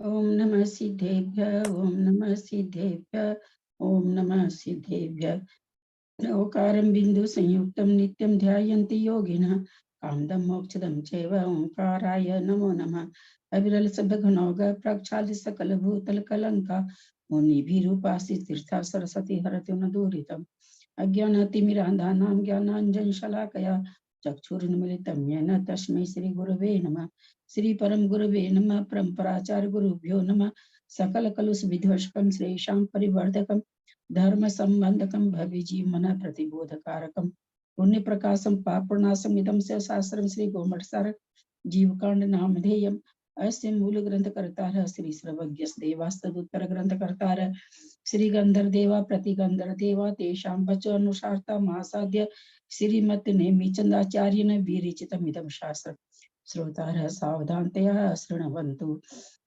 ओम नमः सिद्धेभ्य ओम नमः सिद्धेभ्य ओम नमः सिद्धेभ्य। ओंकारं बिंदु संयुक्तं नित्यं ध्यायन्ति योगिनः कामदं मोक्षदं चैव ओंकाराय नमो नमः। अविरल सद्गुणौघ प्रक्षालित सकल भूतल कलंका मुनिभिरूपासि तीर्था सरस्वती हरतु न दूरितम् अज्ञानतिमिरान्धानां ज्ञानाञ्जन शलाकया चक्षुरुन्मिलितं येन तस्मै श्री गुरवे नमः। श्री परम गुरवे नमः। परम्पराचार्य गुरुभ्यो नमः। सकल कलुष विध्वंसकं श्रेषां परिवर्धकं धर्म संबंधकं भविजीवन प्रतिबोधकारकं पुण्य प्रकाशम पापनाशम इदं से शास्त्रम श्री गोमटसार जीवकांड नामधेयम् अस्य मूल ग्रंथ कर्ता श्री सर्वज्ञ देवास्तदुत्तर ग्रंथ कर्ता श्री गंधर्देवा प्रतिगंधर्देवा तेषां वचो अनुसारता महासाध्य श्रीमत नेमिचंदाचार्येण विरचितमिदं शास्त्रम् श्रोतारः सावधानतया शृण्वन्तु।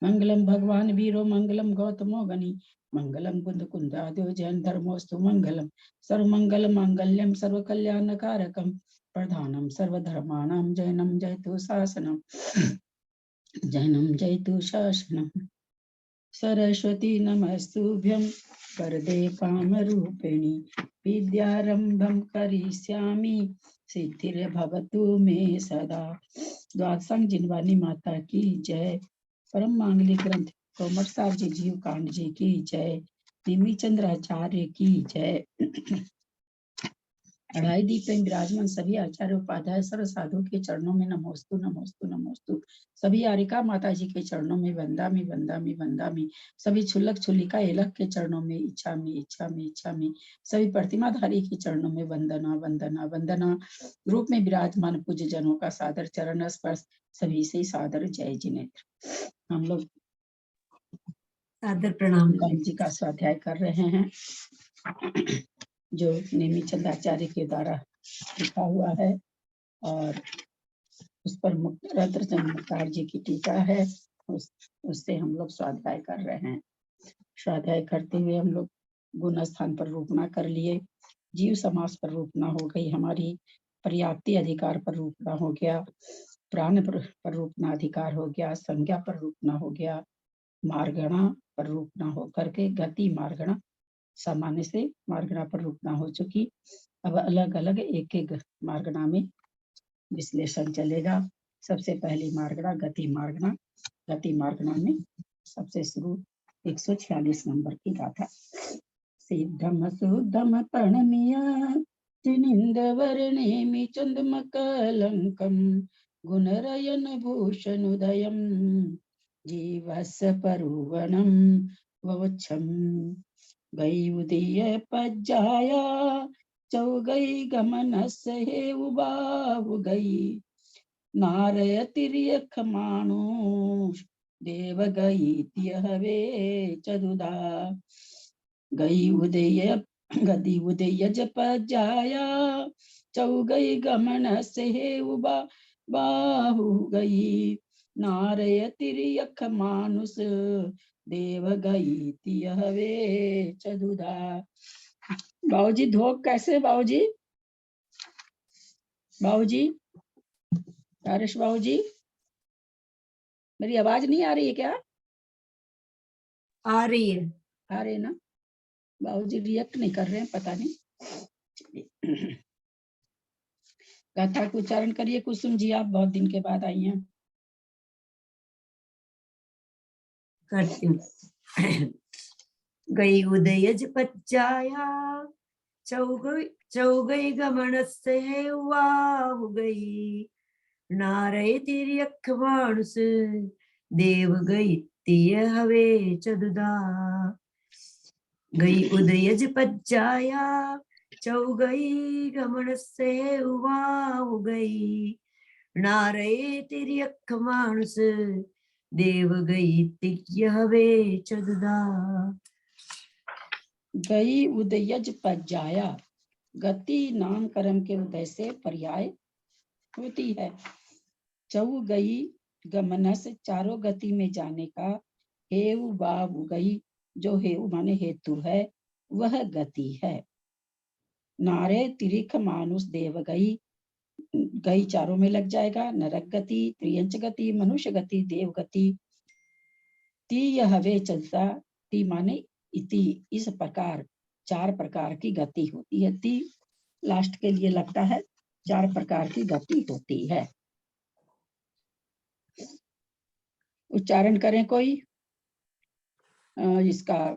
मंगलम भगवान वीरो मंगलम गौतमो गणि मंगलम कुंद कुंदाद्यो जैन धर्मोस्तु मंगलम सर्वमंगल मांगल्यम सर्वकल्याणकारकम प्रधानम सर्वधर्माणां जैनम जयतु शासनम जैनम जयतु शासनम। सरस्वती नमस्तुभ्यं वरदे कामरूपिणि विद्यारंभं करिष्यामि सिद्धिर्भवतु मे सदा। द्वादशांग जिनवानी माता की जय। परम मांगलिक ग्रंथ कोमटसार जी जीव कांड जी की जय। निमिचंद्राचार्य की जय। अढ़ाई दीप में विराजमान सभी आचार्य उपाध्याय सर्व साधु के चरणों में नमोस्तु नमोस्तु नमोस्तु। सभी आरिका माता जी के चरणों में वंदामि वंदामि वंदामि। सभी छुल्लक छुल्लिका एलक के चरणों में इच्छामि इच्छामि इच्छामि। सभी प्रतिमाधारी के चरणों में वंदना वंदना वंदना। रूप में विराजमान पूज्य जनों का सादर चरण स्पर्श सभी से सादर जय जिनेत्र। हम लोग सादर प्रणाम जी का स्वाध्याय कर रहे हैं जो नेमिचंदाचार्य के द्वारा लिखा हुआ है और उस पर रत्नचंद्र जी की टीका है। उससे हम लोग स्वाध्याय कर रहे हैं। स्वाध्याय करते हुए हम लोग गुण स्थान पर रूपना कर लिए, जीव समास पर रूपना हो गई हमारी, पर्याप्ति अधिकार पर रूपना हो गया, प्राण पर रूपना अधिकार हो गया, संज्ञा पर रूपना हो गया, मार्गणा पर रूपना हो करके गति मार्गणा सामान्य से मार्गणा पर रूपना हो चुकी। अब अलग अलग एक एक मार्गणा में विश्लेषण चलेगा। सबसे पहली मार्गणा गति मार्गणा। गति मार्गणा में सबसे शुरू 146 नंबर की गाथा। सिद्धम सुद्धम प्रणमिया जिनिंद वर्णेमि चंद्रमकलंकम गुणरयन भूषणोदयम जीवस परुवनम ववच्छम। गई उदय पज्जाया चौगई गमनस हे उबाहु गई नारय तिर्यख मानुष देव गई तियहवे चदुदा। गई उदय गति उदय जप जाया चौगई गमनस हे उबा बाहु गई नारय तिर्यख मानुष देव गई तियहवे चदुदा। बाबूजी धोख कैसे बाबूजी? बाबूजी हरीश बाबूजी मेरी आवाज नहीं आ रही है क्या? आ रही है। आ रही है ना? बाबूजी रिएक्ट नहीं कर रहे हैं, पता नहीं। गाथा को उच्चारण करिए कुसुम जी, आप बहुत दिन के बाद आई हैं। करती हूँ। गई उदय पच्चाया चौगई गमन से वाहु गई नारय तिर्यख मानुष देव गई तिय हवे चदुदा। गई उदय पच्चाया चौगई गमन से वाहु गई नारय तिर्यख मानुष देव गई तिय हवे चदुदा। गई उदयज पज्जाया, गति नाम कर्म के उदय से पर्याय होती है। चौ गई गमनस, चारों गति में जाने का, हेउ बाबु गई, जो हेउ माने हेतु है, वह गति है। नारे तिरिख मानुष देव गई, गई चारों में लग जाएगा। नरक गति, त्रियंच गति, मनुष्य गति, देव गति, ती यह वे चलता, ती माने इति, इस प्रकार 4 प्रकार की गति होती है। ती लास्ट के लिए लगता है, 4 प्रकार की गति होती है। उच्चारण करें कोई इसका,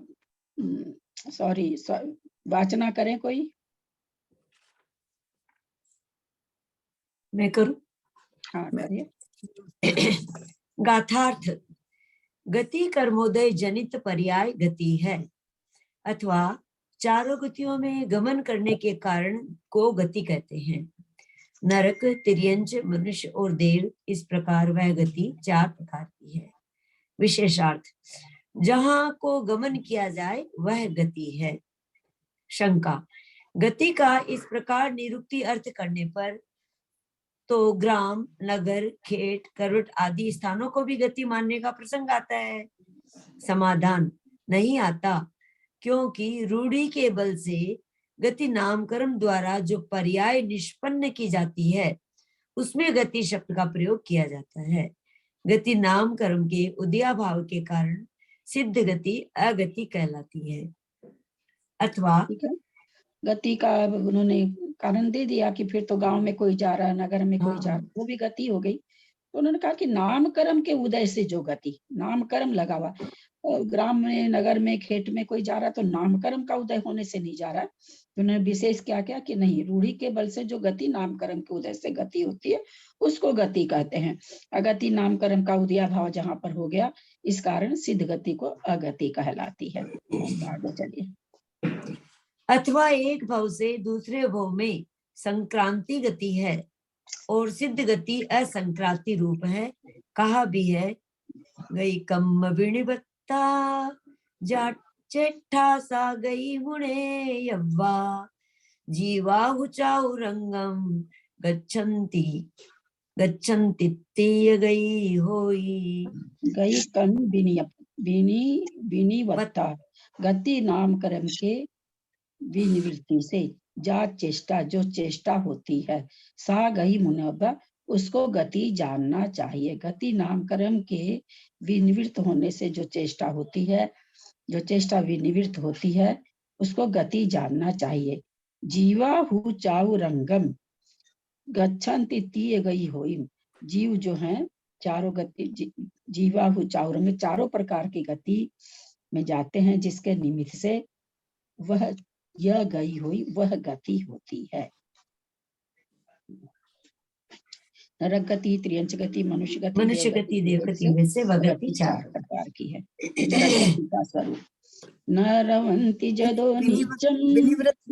सॉरी, वाचना करें कोई। मैं करूं? हाँ करिए। गाथार्थ। गति कर्मोदय जनित पर्याय गति है, अथवा चारों गतियों में गमन करने के कारण को गति कहते हैं। नरक, तिर्यंच, मनुष्य और देव, इस प्रकार वह गति 4 प्रकार की है। विशेषार्थ, जहां को गमन किया जाए वह गति है। शंका। गति का इस प्रकार निरुक्ति अर्थ करने पर तो ग्राम, नगर, खेत, करवट आदि स्थानों को भी गति मानने का प्रसंग आता है। समाधान, नहीं आता, क्योंकि रूढ़ी के बल से गति नामकरण द्वारा जो पर्याय निष्पन्न की जाती है उसमें गति शब्द का प्रयोग किया जाता है। गति नामकरण के उदयाभाव के कारण सिद्ध गति अगति कहलाती है। अथवा गति का उन्होंने कारण दे दिया कि फिर तो गांव में कोई जा रहा है, नगर में कोई जा रहा है, वो भी गति हो गई। तो उन्होंने कहा कि नामकर्म के उदय से जो गति, नामकर्म लगा हुआ, ग्राम में, नगर में, खेत में कोई जा रहा है तो नामकर्म का उदय होने से नहीं जा रहा है। तो उन्होंने विशेष क्या किया कि नहीं, रूढ़ी के बल से जो गति नामकर्म के उदय से गति होती है उसको गति कहते हैं। अगति नामकर्म का उदया भाव जहां पर हो गया, इस कारण सिद्ध गति को अगति कहलाती है। आगे चलिए। अथवा एक भाव से दूसरे भाव में संक्रांति गति है और सिद्ध गति असंक्रांति रूप है। कहा भी है, गई कम विणिबत्ता जाट चेठा सा गई मुणे यव्वा, जीवा हुचाउ रंगम गच्छन्ति गच्छन्ति गई होई। गई कम विनिवत्ता, गति नामकर्म के विनिवृत्ति से, जा चेष्टा, जो चेष्टा होती है, सा गई मुनव्वा, उसको गति जानना चाहिए। गति नामकर्म के विनिवृत्त होने से जो चेष्टा होती है, जो चेष्टा विनिवृत्त होती है, उसको गति जानना चाहिए। जीवा हु चाउ रंगम गच्छन्ति तीय गई होई, जीव जो है चारों गति, जीवा हु चाउ रंग, चारों प्रकार की गति में जाते हैं, जिसके निमित्त से वह यह गई हुई वह गति होती है। नरक गति, त्रियंच गति, मनुष्य गति, देवगति में से वह गति 4 प्रकार की है। नरक गति का स्वरूप, न रवन्ति जदो नित्यं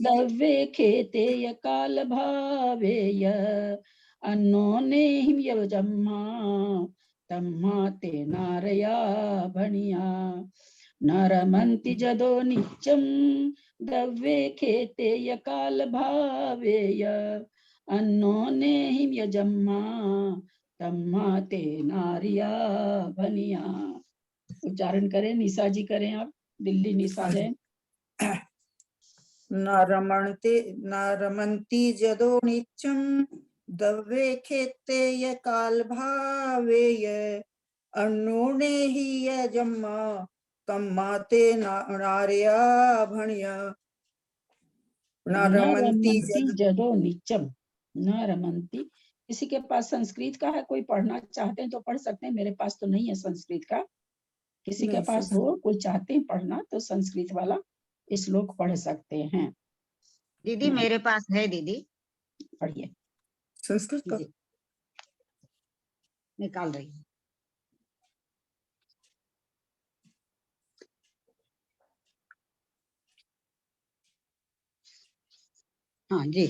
दव्ये खेते यकाल भावेय, अन्योन्येहिं यवजम्मा तम्मा ते नारया भणिया। न रमन्ति जदो नित्यं दव्ये खेते यकाल भावेय, अन्योन्येहिं यजम्मा तम्मा ते नारिया भनिया। उच्चारण करें, निशा जी करें आप, दिल्ली निशा है। न रमन्ति जदो नित्यं दव्ये खेते यकाल भावेय, अन्योन्येहि यजम्मा तम्मा ते नारया भणिया। न रमन्ति जदो नित्यम, न रमन्ति। किसी के पास संस्कृत का है, कोई पढ़ना चाहते हैं तो पढ़ सकते हैं, मेरे पास तो नहीं है संस्कृत का। किसी के पास हो, कोई चाहते हैं पढ़ना तो संस्कृत वाला श्लोक पढ़ सकते हैं। दीदी मेरे पास है, दीदी पढ़िए। संस्कृत का निकाल रही हूँ। हाँ जी,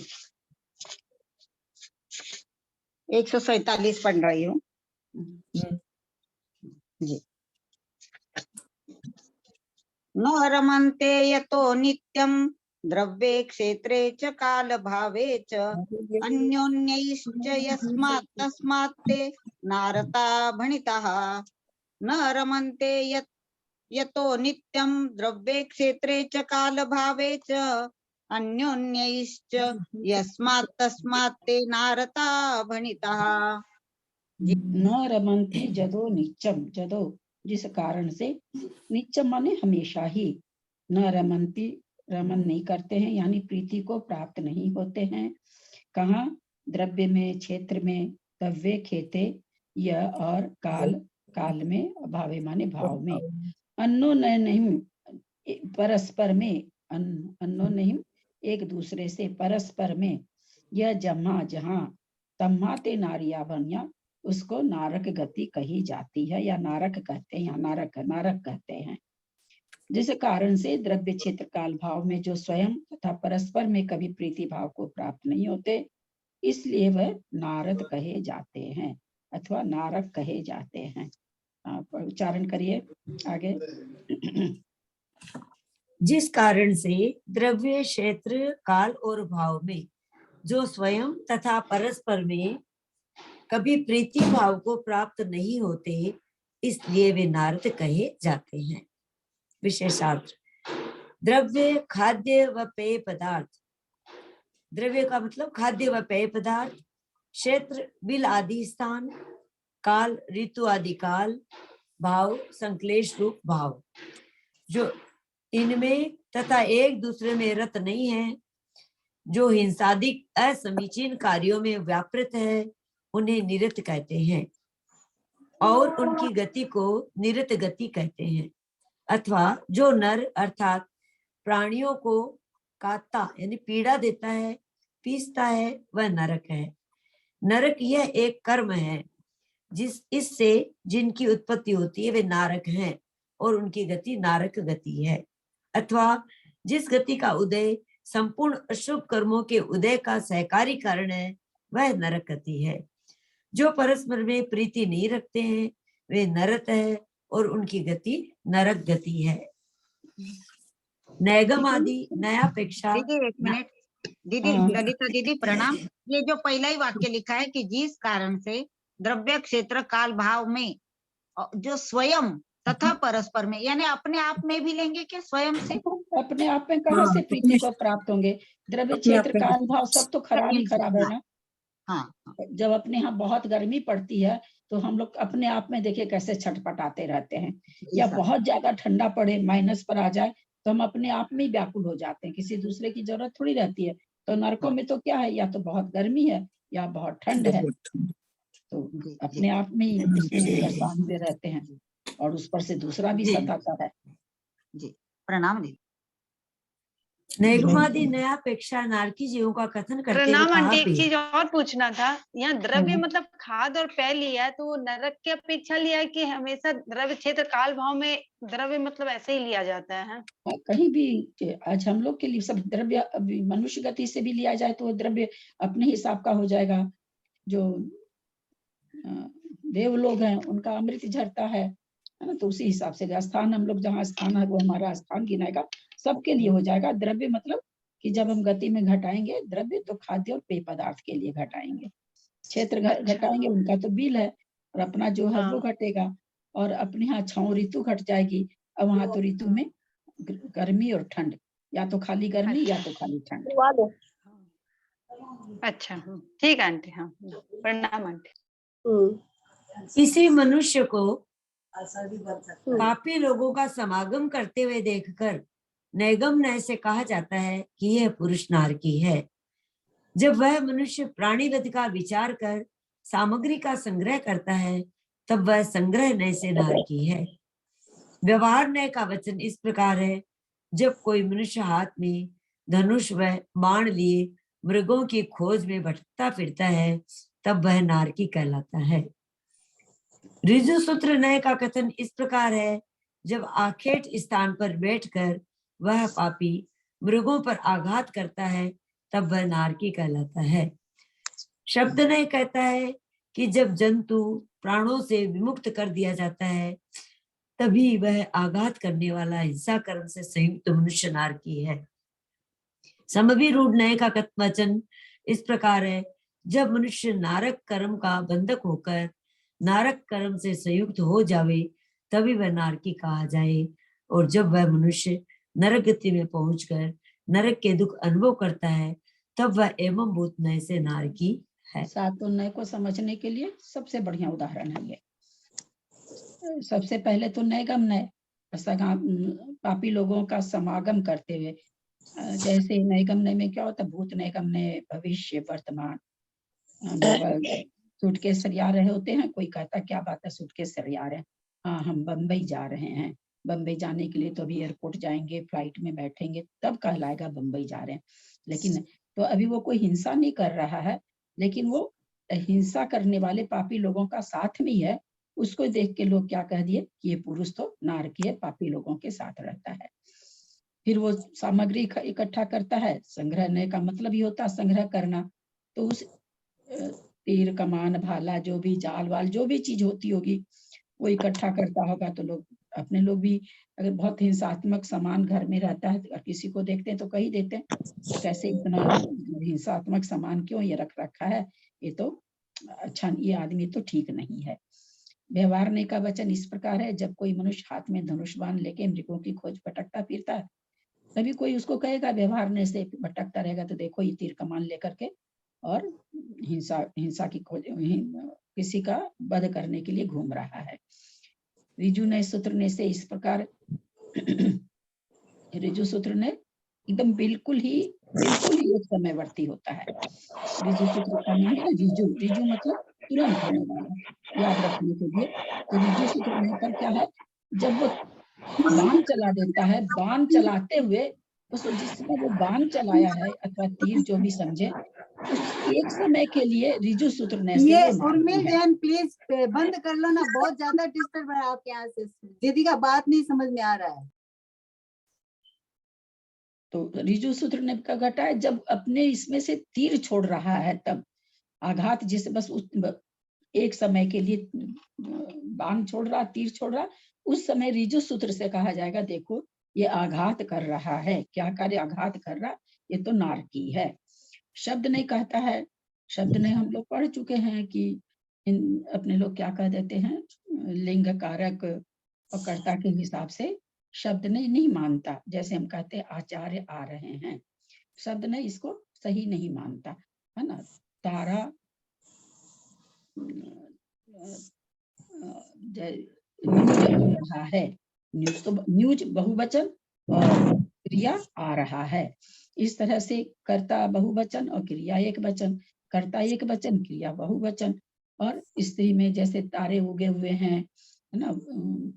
147 पढ़ रही हूँ जी। न रमन्ते यतो नित्यं द्रव्ये क्षेत्रे च काल भावे च, अन्योन्यैश्च यस्मात् तस्मात् ते नारता भणिताः। न रमन्ते यतो नित्यं द्रव्ये क्षेत्रे च काल भावे च, अन्योन्यैश्च यस्मात् तस्मात् ते नारता भणिताः। न रमन्ति जदो नित्यम, जदो जिस कारण से नित्यम माने हमेशा ही न रमंती रमन नहीं करते हैं, यानी प्रीति को प्राप्त नहीं होते हैं। कहाँ? द्रव्य में, क्षेत्र में, द्रव्य खेते यह और काल, काल में, भावे माने भाव में, अन्योन्य नहीं परस्पर में, अन्योन्य नहीं एक दूसरे से, परस्पर में, यह जमा जहाँ तम्हाते नारिया बनिया, उसको नारक गति कही जाती है, या नारक कहते हैं, या नारक नारक कहते हैं। जिस कारण से द्रव्य क्षेत्र काल भाव में जो स्वयं तथा परस्पर में कभी प्रीति भाव को प्राप्त नहीं होते, इसलिए वह नारद कहे जाते हैं अथवा नारक कहे जाते हैं। आप उच्चारण करिए आगे। जिस कारण से द्रव्य क्षेत्र काल और भाव में जो स्वयं तथा परस्पर में कभी प्रीति भाव को प्राप्त नहीं होते, इसलिए वे नारद कहे जाते हैं। विशेषार्थ: द्रव्य, खाद्य व पेय पदार्थ। द्रव्य का मतलब खाद्य व पेय पदार्थ, क्षेत्र बिल आदि स्थान, काल ऋतु आदि काल, भाव संक्लेश रूप भाव, जो इनमें तथा एक दूसरे में रत नहीं है, जो हिंसादिक असमीचीन कार्यों में व्यापृत है, उन्हें निरत कहते हैं और उनकी गति को निरत गति कहते हैं। अथवा जो नर अर्थात प्राणियों को काटता यानी पीड़ा देता है, पीसता है, वह नरक है। नरक यह एक कर्म है इससे जिनकी उत्पत्ति होती है वे नारक हैं और उनकी गति नारक गति है। अथवा जिस गति का उदय संपूर्ण अशुभ कर्मों के उदय का सहकारी कारण है, वह नरक गति है। जो परस्पर में प्रीति नहीं रखते हैं वे नरक है और उनकी गति नरक गति है। नैगम आदि नयापेक्षा। दीदी एक मिनट, दीदी ललिता दीदी प्रणाम। ये जो पहला ही वाक्य लिखा है कि जिस कारण से द्रव्य क्षेत्र काल भाव में जो स्वयं तथा परस्पर में, यानी अपने आप में भी लेंगे क्या? स्वयं से अपने आप में कहाँ से प्रीति को प्राप्त होंगे? द्रव्य क्षेत्र काल भाव सब तो खराब ही खराब है ना। हाँ, जब अपने यहाँ बहुत गर्मी पड़ती है तो हम लोग अपने आप में देखिए कैसे छटपटाते रहते हैं, या बहुत ज्यादा ठंडा पड़े माइनस पर आ जाए तो हम अपने आप में व्याकुल हो जाते हैं, किसी दूसरे की जरूरत थोड़ी रहती है। तो नरकों में तो क्या है, या तो बहुत गर्मी है या बहुत ठंड है, तो अपने आप में ही उसमें परेशान हुए रहते हैं और उस पर से दूसरा भी सताता है। जी प्रणाम दीदी। नैगमादि नयापेक्षा नारकी जीवों का कथन करते हुए प्रणाम कहा आंटी, एक भी। चीज और पूछना था। यहाँ द्रव्य मतलब खाद और पेय लिया है, तो वो नरक की अपेक्षा लिया है कि हमेशा द्रव्य क्षेत्र काल भाव में द्रव्य मतलब ऐसे ही लिया जाता है? कहीं भी आज हम लोग के लिए सब द्रव्य, अभी मनुष्य गति से भी लिया जाए तो द्रव्य अपने हिसाब का हो जाएगा। जो देव लोग हैं उनका अमृत झरता है ना, तो उसी हिसाब से स्थान, हम लोग जहाँ स्थान है वो हमारा स्थान गिनाएगा, सबके लिए हो जाएगा। द्रव्य मतलब कि जब हम गति में घटाएंगे द्रव्य तो खाद्य और पेय पदार्थ के लिए घटाएंगे, क्षेत्र घटाएंगे उनका तो बिल है, और अपना जो है वो घटेगा। और अपने यहाँ छाव ऋतु घट जाएगी, अब वहां तो ऋतु में गर्मी और ठंड, या तो खाली गर्मी या तो खाली ठंड। अच्छा ठीक है आंटी। हाँ प्रणाम आंटी। इसी मनुष्य को पापी लोगों का समागम करते हुए देखकर नैगम नय से कहा जाता है कि यह पुरुष नारकी है। जब वह मनुष्य प्राणीवध का विचार कर सामग्री का संग्रह करता है तब वह संग्रह नय से नारकी है। व्यवहार नय का वचन इस प्रकार है: जब कोई मनुष्य हाथ में धनुष व बाण लिए मृगों की खोज में भटकता फिरता है तब वह नारकी कहलाता है। ऋजु सूत्र नय का कथन इस प्रकार है: जब आखेट स्थान पर बैठकर वह पापी मृगों पर आघात करता है तब वह नारकी कहलाता है। शब्द नय कहता है कि जब जंतु प्राणों से विमुक्त कर दिया जाता है तभी वह आघात करने वाला हिंसा कर्म से संयुक्त मनुष्य नारकी है। समभिरूढ़ नय का वचन इस प्रकार है: जब मनुष्य नारक कर्म का बंधक होकर नारक कर्म से संयुक्त हो जावे तभी वह नारकी कहा जाए, और जब वह मनुष्य नरक गति में पहुंचकर नरक के दुख अनुभव करता है तब वह एवं भूत नय से नारकी है। सातों नय को समझने के लिए सबसे बढ़िया उदाहरण है ये। सबसे पहले तो नैगम नय पापी लोगों का समागम करते हुए, जैसे नैगम नय में क्या होता है, भूत नैगम नय, भविष्य, वर्तमान। जब सूटकेस सरिया रहे होते हैं, कोई कहता क्या बात है सूटकेस सरिया रहे हैं, हाँ हम बम्बई जा रहे हैं, बम्बई जाने के लिए तो अभी एयरपोर्ट जाएंगे, फ्लाइट में बैठेंगे, तब कहलाएगा बम्बई जा रहे हैं। लेकिन तो अभी वो कोई हिंसा नहीं कर रहा है, लेकिन वो हिंसा करने वाले पापी लोगों का साथ में है। उसको देख के लोग क्या कह दिए कि ये पुरुष तो नारकीय पापी लोगों के साथ रहता है। फिर वो सामग्री इकट्ठा करता है। संग्रहने का मतलब ही होता है संग्रह करना। तो उस तीर, कमान, भाला, जो भी जाल वाल जो भी चीज होती होगी वो इकट्ठा करता होगा। तो लोग अपने लोग भी अगर बहुत हिंसात्मक सामान घर में रहता है और किसी को देखते हैं तो कही देते हैं कि कैसे इतना हिंसात्मक सामान क्यों ये रख रखा है, ये तो अच्छा, ये आदमी तो ठीक नहीं है। व्यवहारने का वचन इस प्रकार है, जब कोई मनुष्य हाथ में धनुष बाण लेके मृगों की खोज भटकता फिरता है, तभी कोई उसको कहेगा व्यवहारने से भटकता रहेगा तो देखो ये तीर कमान लेकर के और हिंसा की खोज, किसी का वध करने के लिए घूम रहा है। रिजु ने सूत्र ने से इस प्रकार रिजु सूत्र ने एकदम बिल्कुल ही एक समयवर्ती होता है। रिजु सूत्र का नाम है रिजु, रिजु मतलब तुरंत होने वाला, याद रखने के लिए। तो रिजु सूत्र में कर क्या है, जब वो बाण चला देता है, बाण चलाते हुए उस जिसने वो बाण चलाया है अथवा तीर जो भी समझे, उस एक समय के लिए रिजु सूत्र ने से ये वो उर्मिल नारकी है। जैन प्लीज बंद कर लो ना, बहुत ज्यादा डिस्टर्ब है आपके यहाँ से, दीदी का बात नहीं समझ में आ रहा है। तो रिजु सूत्र ने का घटा है जब अपने इसमें से तीर छोड़ रहा है, तब आघात जिस बस उस एक समय के लिए बाण छोड़ रहा, तीर छोड़ रहा, उस समय रिजु सूत्र से कहा जाएगा देखो ये आघात कर रहा है। क्या कार्य आघात कर रहा, ये तो नारकी है। शब्द नहीं कहता है, शब्द ने हम लोग पढ़ चुके हैं कि अपने लोग क्या कह देते हैं, लिंग कारक और कर्ता के हिसाब से शब्द ने नहीं मानता। जैसे हम कहते हैं आचार्य आ रहे हैं, शब्द ने इसको सही नहीं मानता है ना। तारा न्यूज आ रहा है, न्यूज तो न्यूज बहुवचन और क्रिया आ रहा है। इस तरह से कर्ता बहुवचन और क्रिया एक वचन, कर्ता एक वचन क्रिया बहुवचन। और स्त्री में जैसे तारे उगे हुए हैं है ना,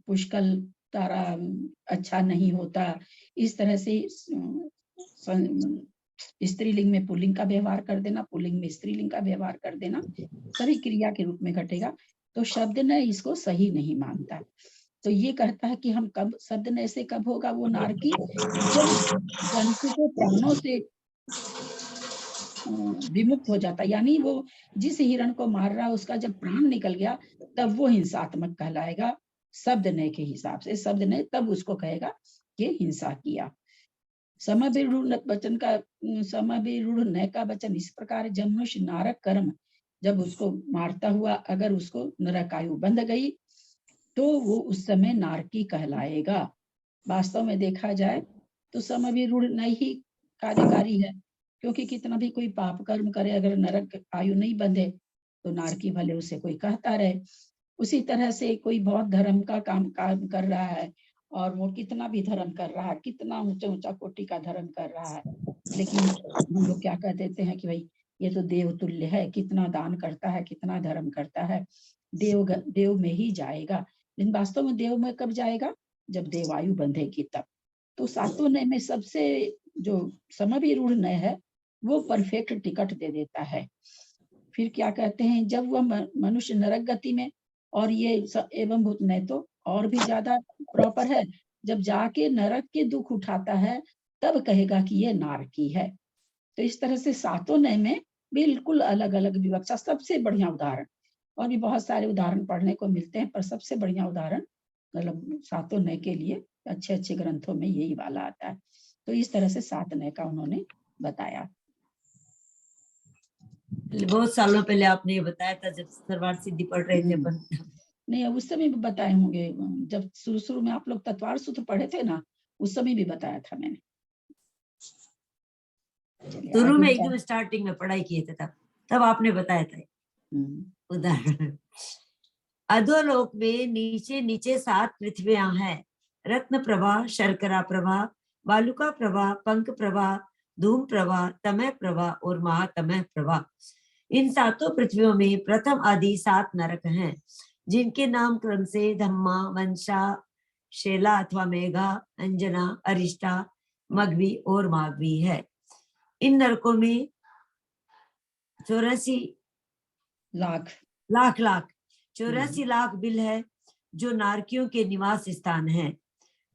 पुष्कल तारा अच्छा नहीं होता, इस तरह से स्त्रीलिंग में पुल्लिंग का व्यवहार कर देना, पुल्लिंग में स्त्रीलिंग का व्यवहार कर देना, सभी क्रिया के रूप में घटेगा। तो शब्द ने इसको सही नहीं मानता। तो ये कहता है कि हम कब शब्द ने से कब होगा वो नारकी, जब जंतु को प्राणों से विमुक्त हो जाता, यानी वो जिस हिरण को मार रहा उसका जब प्राण निकल गया तब वो हिंसात्मक कहलाएगा शब्द ने के हिसाब से। शब्द ने तब उसको कहेगा कि हिंसा किया। समभिरूढ़ वचन का समभिरूढ़ न का वचन इस प्रकार, जब मनुष्य नारक कर्म, जब उसको मारता हुआ अगर उसको नरकायु बंध गई तो वो उस समय नारकी कहलाएगा। वास्तव में देखा जाए तो समभिरूढ़ न ही कार्यकारी है, क्योंकि कितना भी कोई पाप कर्म करे अगर नरक आयु नहीं बंधे तो नारकी भले उसे कोई कहता रहे। उसी तरह से कोई बहुत धर्म का काम कर रहा है और वो कितना भी धर्म कर रहा है, कितना ऊंचा ऊंचा कोटि का धर्म कर रहा है, लेकिन हम लोग क्या कह देते हैं कि भाई ये तो देव तुल्य है, कितना दान करता है, कितना धर्म करता है, देव में ही जाएगा। लेकिन वास्तव में देव में कब जाएगा, जब देवायु बंधेगी तब। तो सातों नय में सबसे जो समभिरूढ़ नय है वो परफेक्ट टिकट दे देता है। फिर क्या कहते हैं, जब वह मनुष्य नरक गति में, और ये एवं भूत नय तो और भी ज्यादा प्रॉपर है, जब जाके नरक के दुख उठाता है तब कहेगा कि ये नारकी है। तो इस तरह से सातों नय में बिल्कुल अलग अलग विवक्षा। सबसे बढ़िया उदाहरण, और भी बहुत सारे उदाहरण पढ़ने को मिलते हैं, पर सबसे बढ़िया उदाहरण मतलब सातों नय के लिए अच्छे अच्छे ग्रंथों में यही वाला आता है। तो इस तरह से सात नय का उन्होंने बताया। बहुत सालों पहले आपने ये बताया था जब सरवार सिद्धि पढ़ रहे थे अपन। नहीं, उस समय भी बताए होंगे, जब शुरू में आप लोग तत्वार सूत्र पढ़े थे ना, उस समय भी बताया था मैंने। शुरू में एकदम स्टार्टिंग में पढ़ाई किए थे तब आपने बताया था उदाहरण। अधोलोक में नीचे नीचे 7 पृथ्वियां हैं। रत्न प्रभा, शर्करा प्रभा, बालुका प्रभा, पंख प्रभा, धूम प्रभा, तमय प्रभा और महातमय प्रभा। इन 7 पृथ्वियों में प्रथम आदि 7 नरक हैं, जिनके नाम क्रम से धम्मा, वंशा, शेला अथवा मेघा, अंजना, अरिष्टा, मगवी और मागवी है। इन नरकों में 84 लाख 84 लाख बिल है, जो नारकियों के निवास स्थान है।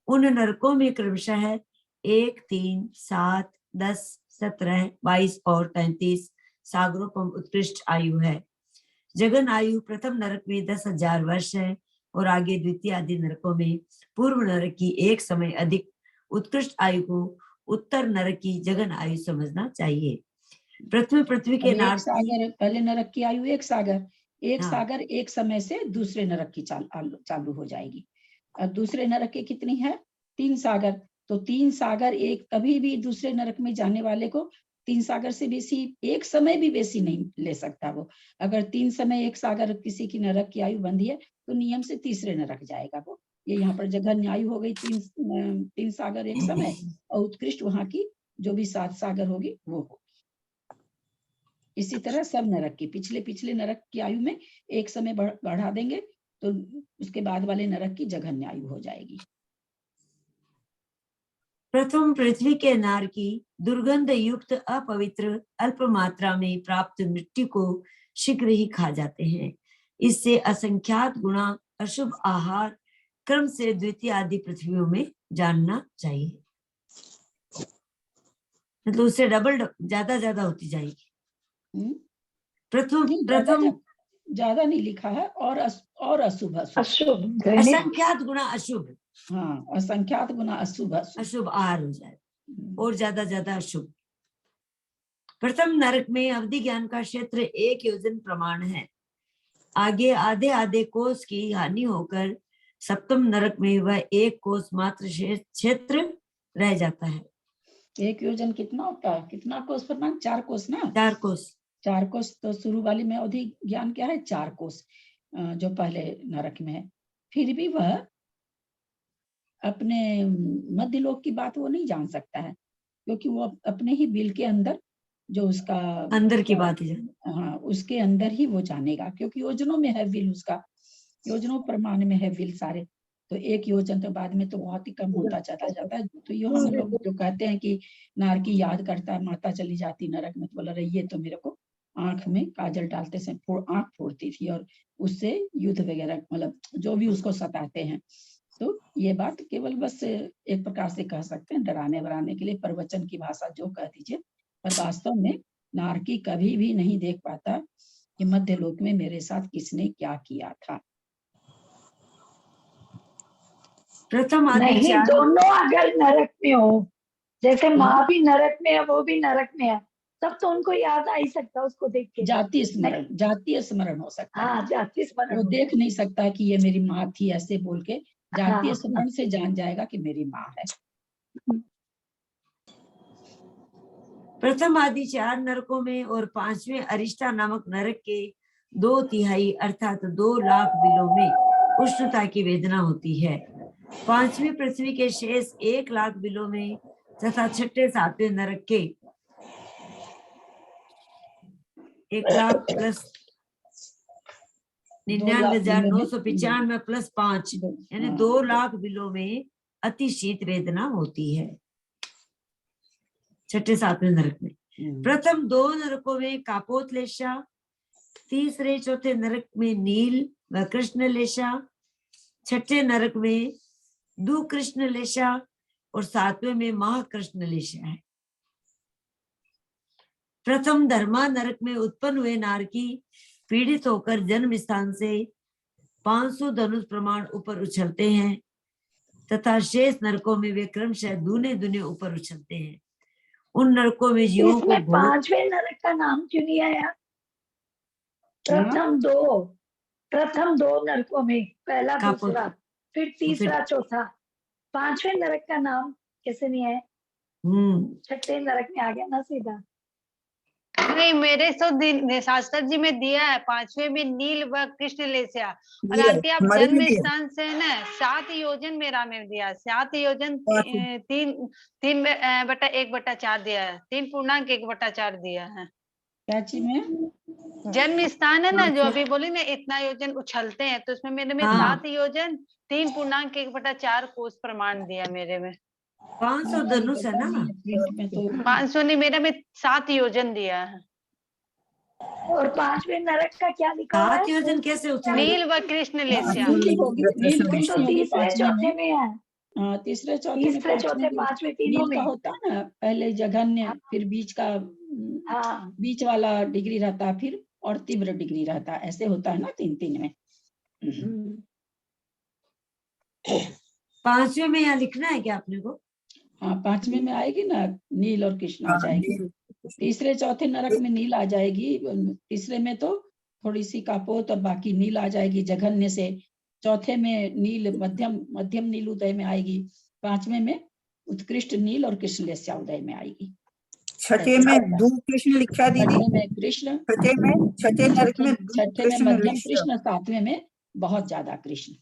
उन नरकों में क्रमशः 1, 3, 7, 10, 17, 22 और 33 सागरोपम उत्कृष्ट आयु है। जगन आयु प्रथम नरक में 10,000 वर्ष है और आगे द्वितीय आदि नरकों में पूर्व नरक की एक समय अधिक उत्कृष्ट आयु को उत्तर नरक की जगन आयु समझना चाहिए। पृथ्वी के एक सागर, पहले नरक की आयु एक सागर, एक हाँ। सागर एक समय से दूसरे नरक की चालू हो जाएगी। और दूसरे नरक के कितनी है? 3 सागर। तो 3 सागर एक, कभी भी दूसरे नरक में जाने वाले को 3 सागर से बेसी, एक समय भी बेसी नहीं ले सकता वो। अगर 3 समय एक सागर किसी की नरक की आयु बंधी है तो नियम से तीसरे नरक जाएगा वो। ये यहाँ पर जघन्य आयु हो गई 3 सागर एक समय, और उत्कृष्ट वहां की जो भी 7 सागर होगी वो होगी। इसी तरह सब नरक की पिछले नरक की आयु में एक समय बढ़ा देंगे तो उसके बाद वाले नरक की जघन्य आयु हो जाएगी। प्रथम पृथ्वी के नार की दुर्गंध युक्त अपवित्र अल्प मात्रा में प्राप्त मृत्यु को शीघ्र ही खा जाते हैं। इससे असंख्यात गुणा अशुभ आहार क्रम से द्वितीय आदि पृथ्वियों में जानना चाहिए। मतलब उससे डबल ज्यादा होती जाएगी। प्रथम ज्यादा नहीं लिखा है, और अशुभ असंख्यात गुणा अशुभ, हाँ, असंख्यात गुना अशुभ आहार हो जाए और ज्यादा अशुभ। प्रथम नरक में अवधि ज्ञान का क्षेत्र 1 योजन प्रमाण है। आगे आधे कोस की हानि होकर सप्तम नरक में वह 1 कोस मात्र क्षेत्र रह जाता है। 1 योजन कितना होता है? कितना कोस प्रमाण? 4 कोस ना? 4 कोस। तो शुरू वाली में अवधि ज्ञान क्या है? 4 कोस, जो पहले नरक में है। फिर भी वह अपने मध्य लोक की बात वो नहीं जान सकता है, क्योंकि वो अपने ही बिल के अंदर जो उसका अंदर की बात है, हाँ, उसके अंदर ही वो जानेगा, क्योंकि योजनों में है बिल, उसका योजनों प्रमाण में है बिल सारे। तो 1 योजन तो बाद में तो बहुत ही कम होता चला जाता है। तो ये हम लोग जो कहते हैं कि नार की याद करता है, माता चली जाती नरक में, तो बोला रही ये तो मेरे को आंख में काजल डालते से आंख फोड़ती थी और उससे युद्ध वगैरह, मतलब जो भी उसको सताते हैं। तो ये बात केवल बस एक प्रकार से कह सकते हैं डराने वराने के लिए, प्रवचन की भाषा जो कह दीजिए, पर वास्तव में नारकी कभी भी नहीं देख पाता कि मध्य लोक में मेरे साथ किसने क्या किया था। प्रथम नहीं, दोनों अगर नरक में हो, जैसे माँ भी नरक में है वो भी नरक में है, तब तो उनको याद आ ही सकता उसको देख के। जातीय स्मरण हो सकता है। हाँ, जातीय स्मरण। वो देख नहीं सकता कि ये मेरी माँ थी ऐसे बोल के, जातीय स्मरण से जान जाएगा कि मेरी माँ है। प्रथम आदि 4 नरकों में और 5वें अरिष्टा नामक नरक के 2/3 अर्थात 2 लाख बिलों में उष्णता की वेदना होती है। 5वीं पृथ्वी के शेष 1 लाख बिलों में तथा 6ठे 7वें नरक के 1 लाख प्लस 99,995 प्लस 5 यानी 2 लाख बिलों में अति शीत वेदना होती है 6ठे 7वें नरक में। प्रथम 2 नरकों में कापोतलेशा, 3रे 4थे नरक में नील व कृष्णलेशा, 6ठे नरक में दुकृष्णलेशा और 7वें में महाकृष्णलेशा है। प्रथम धर्मा नरक में उत्पन्न हुए नारकी पीड़ित होकर जन्म स्थान से 500 धनुष प्रमाण ऊपर उछलते हैं तथा शेष नरकों में वे क्रमशः दूने ऊपर उछलते हैं। उन नरकों में जीवों को 5वें नरक का नाम क्यों नहीं आया? प्रथम दो नरकों में, पहला दूसरा फिर तीसरा चौथा, 5वें नरक का नाम कैसे नहीं आया? 6ठे नरक में आ गया ना सीधा। नहीं, मेरे तो शास्त्र जी में दिया है 5वें में नील व कृष्ण लेस्या, और दिया है, आंटी आप हमारे में जन्म दिया है। स्थान से है ना 7 योजन मेरा में दिया, 7 योजन पाँच। 3/1/4 दिया है, 3.1/4 दिया है। क्या चीज में? जन्म स्थान है ना जो 500। अभी बोली ना इतना योजन उछलते हैं, तो उसमें मेरे में हाँ। 7 योजन 3.1/4 कोस प्रमाण दिया मेरे में। 500 हाँ, वही धनुष है बता ना। दिए प्रिंट में तो। 500 नहीं, मेरे में 7 योजन दिया है। और 5वें नरक का क्या लिखा हुआ 7 है? योजन कैसे उछलेगा? नील व कृष्ण हाँ, लेस्या। नील होगी, नील कृष्ण कृष्ण तो होगी तीसरे 5वें चौथे में। में है। हाँ, तीसरे चौथे में, तीसरे चौथे में पांचवें तीनों नील का में। होता है ना, पहले जघन्य, हाँ। फिर बीच का हाँ, बीच वाला डिग्री रहता है, फिर और तीव्र डिग्री रहता है, ऐसे होता है ना 3-3 में। 5वें में यहाँ लिखना है क्या आपने को? हाँ, 5वें में आएगी ना, नील और कृष्ण आ जाएगी। तीसरे चौथे नरक में नील आ जाएगी, तीसरे में तो थोड़ी सी कापोत और बाकी नील आ जाएगी जघन्य से। चौथे में नील मध्यम नील उदय में आएगी। 5वें में उत्कृष्ट नील और कृष्ण लेस्या उदय में आएगी। छठे में दो कृष्ण लिखा दीदी। छठे में कृष्ण, छठे नरक में दो छठे में कृष्ण मध्यम लिखा। कृष्ण, 7वें में बहुत ज्यादा कृष्ण।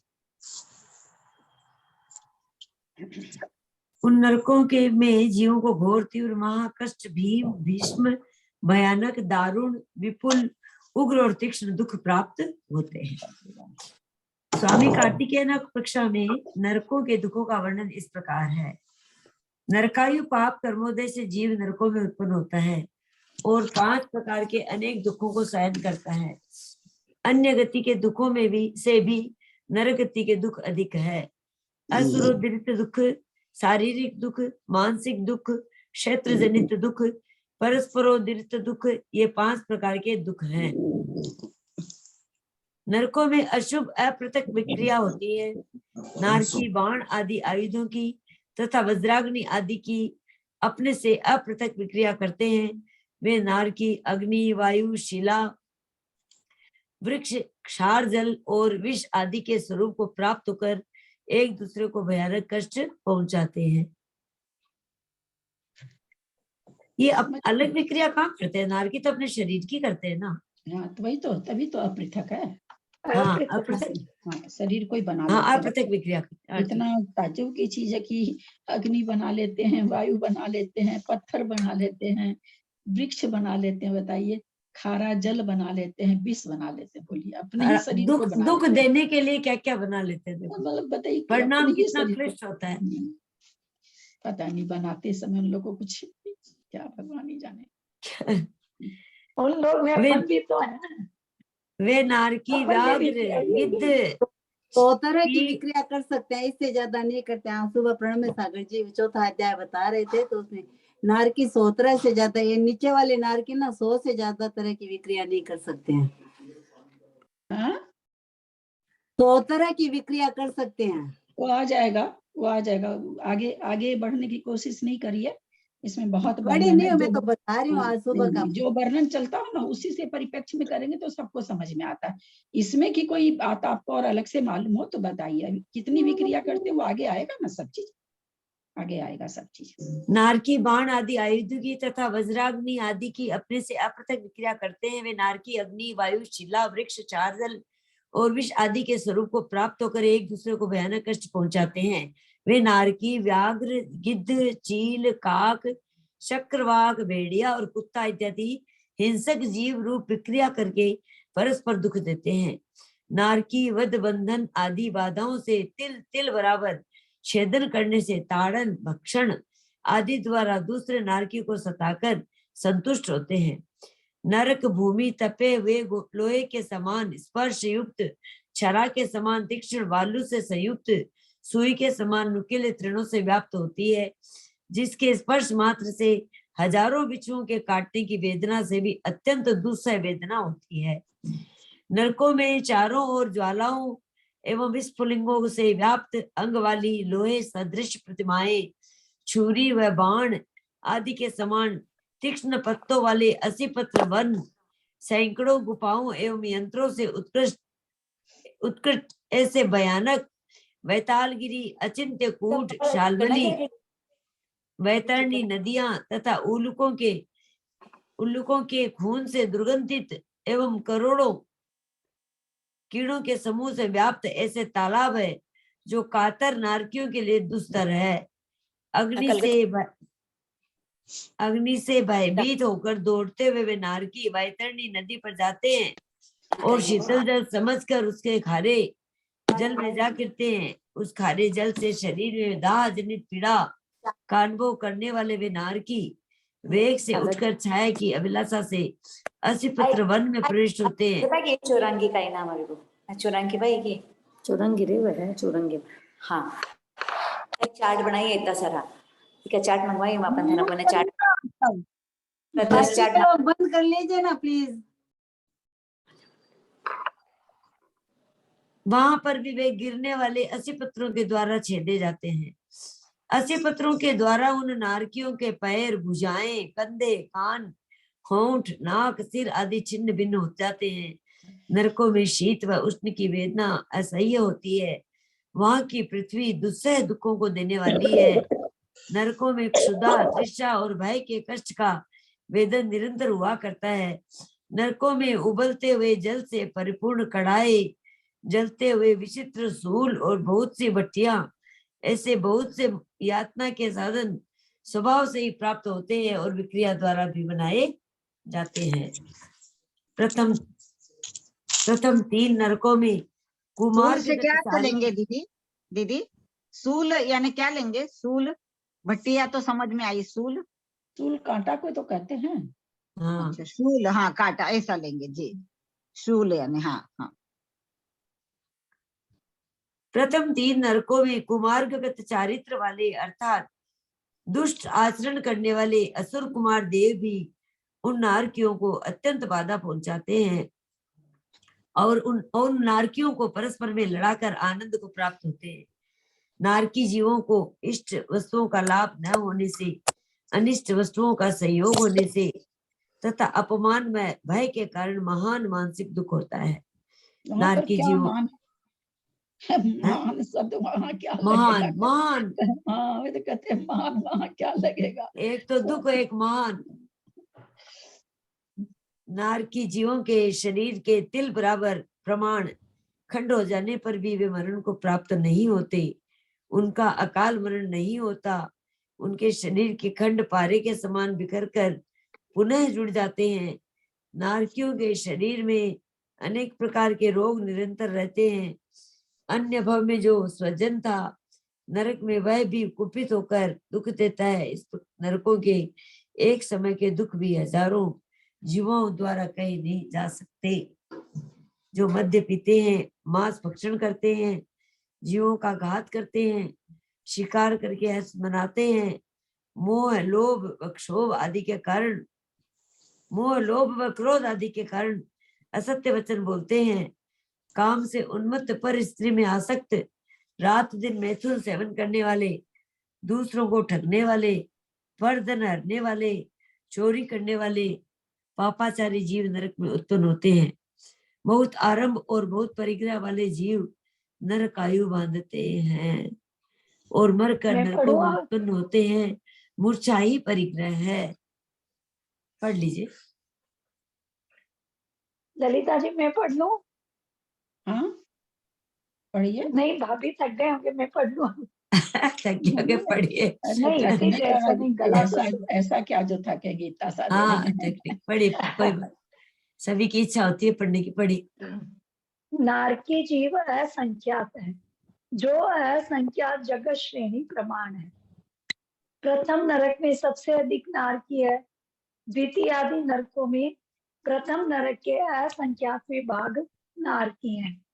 उन नरकों के में जीवों को घोर तीव्र महाकष्ट भीम भीष्म भयानक दारुण विपुल उग्र और तीक्ष्ण दुख प्राप्त होते हैं। स्वामी कार्तिकेय कक्षा में नरकों के दुखों का वर्णन इस प्रकार है। नरकायु पाप कर्मोदय से जीव नरकों में उत्पन्न होता है और 5 प्रकार के अनेक दुखों को सहन करता है। अन्य गति के दुखों में भी नरक गति के दुख अधिक है। असुरोदृत दुख, शारीरिक दुख, मानसिक दुख, क्षेत्र जनित दुख, परस्परोदृत दुख, ये 5 प्रकार के दुख हैं। नरकों में अशुभ अपृथक विक्रिया होती है। नारकी बाण आदि आयुधों की तथा वज्राग्नि आदि की अपने से अपृथक विक्रिया करते हैं। वे नारकी अग्नि, वायु, शिला, वृक्ष, क्षार जल और विष आदि के स्वरूप को प्राप्त होकर एक दूसरे को भयानक कष्ट पहुंचाते हैं। ये अलग विक्रिया कहाँ करते हैं? नारकी तो अपने शरीर की करते हैं ना। हाँ, तो वही तो, तभी तो अपृथक है। हाँ, अपृथक। हाँ, शरीर को ही बना हाँ, लेते हैं। अपृथक विक्रिया करते हैं। इतना ताज्जुब की चीज है कि अग्नि बना लेते हैं, वायु बना लेते हैं, पत्थर बना लेते हैं, वृक्ष बना लेते हैं, बताइए, खारा जल बना लेते हैं, विष बना लेते हैं। बोलिए, अपने ही शरीर को बना दुख लेते हैं। देने के लिए क्या क्या बना लेते हैं? देखो, मतलब बताइए कि परिणाम अपने ही कितना शरीर को- क्लिष्ट होता है। पता नहीं, बनाते समय उन लोगों को कुछ क्या भगवान ही जाने। उन लोग में वे- अपन भी तो है। वे नारकी, अपन भी व्याघ्र, भी- गिद्ध, तो तरह की की- विक्रिया कर सकते हैं, इससे ज्यादा नहीं करते हैं। सुबह प्रणव में सागर जी 4था अध्याय बता रहे थे, तो उसमें नारकी 100 से ज्यादा, ये नीचे वाले नारकी ना 100 से ज्यादा तरह की विक्रिया नहीं कर सकते हैं। हाँ, 100 तरह की विक्रिया कर सकते हैं। वो आ जाएगा, वो आ जाएगा। आगे आगे बढ़ने की कोशिश नहीं करिए, इसमें बहुत बड़ी वर्णन नहीं है। हूँ, मैं तो बता रही हूँ आज सुबह का। जो वर्णन चलता हो ना, उसी से परिप्रेक्ष्य में करेंगे तो सबको समझ में आता है। इसमें कि कोई बात आपको और अलग से मालूम हो तो बताइए। कितनी विक्रिया करते वो आगे आएगा ना, सब चीज आगे आएगा, सब चीज। नारकी बाण आदि आयुध की तथा वज्राग्नि आदि की अपने से अपृथक विक्रिया करते हैं। वे नारकी अग्नि, वायु, शिला, वृक्ष, क्षार जल और विष आदि के स्वरूप को प्राप्त होकर एक दूसरे को भयानक कष्ट पहुंचाते हैं। वे नारकी, व्याघ्र, गिद्ध, चील, काक, शक्रवाक, भेड़िया और कुत्ता इत्यादि हिंसक जीव रूप विक्रिया करके परस्पर दुख देते हैं। नारकी वध, बंधन आदि बाधाओं से तिल तिल बराबर छेदन करने से ताड़न, भक्षण आदि द्वारा दूसरे नारकी को सताकर संतुष्ट होते हैं। नरक भूमि तपे हुए लोहे के समान स्पर्श युक्त, छरा के समान तीक्ष्ण बालू से संयुक्त, सुई के समान नुकीले तृणों से व्याप्त होती है, जिसके स्पर्श मात्र से हजारों बिच्छुओं के काटने की वेदना से भी अत्यंत दुस्सह वेदना होती है। नरकों में चारों ओर ज्वालाओं एवं विस्फुलिंगों से व्याप्त अंग वाली लोहे सदृश प्रतिमाएं, छुरी व बाण आदि के समान तीक्ष्ण पत्तों वाले 80 पत्र वन, सैकड़ों गुफाओं एवं यंत्रों से उत्कृष्ट ऐसे भयानक वैतालगिरी, अचिंत्य कूट, शाल्मली, वैतरणी नदियां तथा उल्लुकों के उल्लुकों के खून से दुर्गंधित एवं करोड़ों कीड़ों के समूह से व्याप्त ऐसे तालाब है जो कातर नारकियों के लिए दुस्तर है। अग्नि से भयभीत होकर दौड़ते हुए वे नारकी वैतरणी नदी पर जाते हैं और शीतल जल समझकर उसके खारे जल में जा गिरते हैं। उस खारे जल से शरीर में दाह जनित पीड़ा का अनुभव करने वाले वे नारकी वेग से उठकर छाया की अभिलाषा से असिपत्र वन में प्रविष्ट होते हैं। चौरंगी का इनाम अभी को चौरंगी भाई की चौरंगी रे वह है चौरंगी। हाँ एक चार्ट बनाइए इतना सारा ठीक है चार्ट मंगवाइए अपन थे ना अपने चार्ट 10 चार्ट बंद कर लीजिए ना प्लीज। वहां पर भी वे गिरने वाले अस्सी पत्थरों के द्वारा छेदे जाते हैं। अस्सी पत्थरों के द्वारा उन नारकियों के पैर, भुजाएं, कंधे, कान, होंठ, नाक, सिर आदि छिन्न भिन्न हो जाते हैं। नरकों में शीत व उष्ण की वेदना असह्य होती है। वहां की पृथ्वी दुस्सह दुखों को देने वाली है। नरकों में क्षुधा, तृष्णा और भय के कष्ट का वेदन निरंतर हुआ करता है। नरकों में उबलते हुए जल से परिपूर्ण कढ़ाई, जलते हुए विचित्र सूल और बहुत सी भट्टियां, ऐसे बहुत से यातना के साधन स्वभाव से ही प्राप्त होते हैं और विक्रिया द्वारा भी बनाए जाते हैं। प्रथम 3 नरकों में कुमार सूल से क्या लेंगे दीदी? सूल यानी क्या लेंगे? सूल भट्टिया तो समझ में आई। सूल कांटा को तो कहते हैं। हाँ अच्छा सूल, हाँ कांटा ऐसा लेंगे जी। सूल यानी हाँ। प्रथम 3 नरकों में कुमार्गगत चारित्र वाले अर्थात दुष्ट आचरण करने वाले असुर कुमार देव भी उन नारकियों को अत्यंत बाधा पहुंचाते हैं और उन नारकियों को परस्पर में लड़ाकर आनंद को प्राप्त होते हैं। नारकी जीवों को इष्ट वस्तुओं का लाभ न होने से, अनिष्ट वस्तुओं का सहयोग होने से तथा अपमान में भय के कारण महान मानसिक दुख होता है। नारकी जीवों महान शब्द वहाँ क्या महान लगेगा? महान हाँ वे तो कहते हैं महान, वहाँ क्या लगेगा? एक तो दुख एक महान। नारकी जीवों के शरीर के तिल बराबर प्रमाण खंड हो जाने पर भी वे मरण को प्राप्त नहीं होते। उनका अकाल मरण नहीं होता। उनके शरीर के खंड पारे के समान बिखर कर पुनः जुड़ जाते हैं। नारकियों के शरीर में अनेक प्रकार के रोग निरंतर रहते हैं। अन्य भव में जो स्वजन था, नरक में वह भी कुपित होकर दुख देता है। इस नरकों के एक समय के दुख भी हजारों जीवों द्वारा कहे नहीं जा सकते। जो मद्य पीते हैं, मांस भक्षण करते हैं, जीवों का घात करते हैं, शिकार करके हर्ष मनाते हैं, मोह लोभ व क्षोभ आदि के कारण, मोह लोभ व क्रोध आदि के कारण असत्य वचन बोलते हैं, काम से उन्मत्त पर स्त्री में आसक्त, रात दिन मैथुन सेवन करने वाले, दूसरों को ठगने वाले, पर धन हरने वाले, चोरी करने वाले पापाचारी जीव नरक में उत्पन्न होते हैं। बहुत आरंभ और बहुत परिग्रह वाले जीव नरक आयु बांधते हैं और मरकर नरकों में उत्पन्न होते हैं। मूर्छा ही परिग्रह है। पढ़ लीजिए ललिता जी, मैं पढ़ लूं? हाँ पढ़िए। नहीं भाभी थक गए होंगे, मैं पढ़ लूं? पढ़िए। ऐसा क्या जो थकेगी इतना सा? हाँ पढ़िए, कोई बात, सभी की इच्छा होती है पढ़ने की। पढ़ी। नारकी जीव असंख्यात है, जो असंख्यात जगत श्रेणी प्रमाण है। प्रथम नरक में सबसे अधिक नारकी है। द्वितीय आदि नरकों में प्रथम नरक के असंख्यात विभाग नारकी हैं।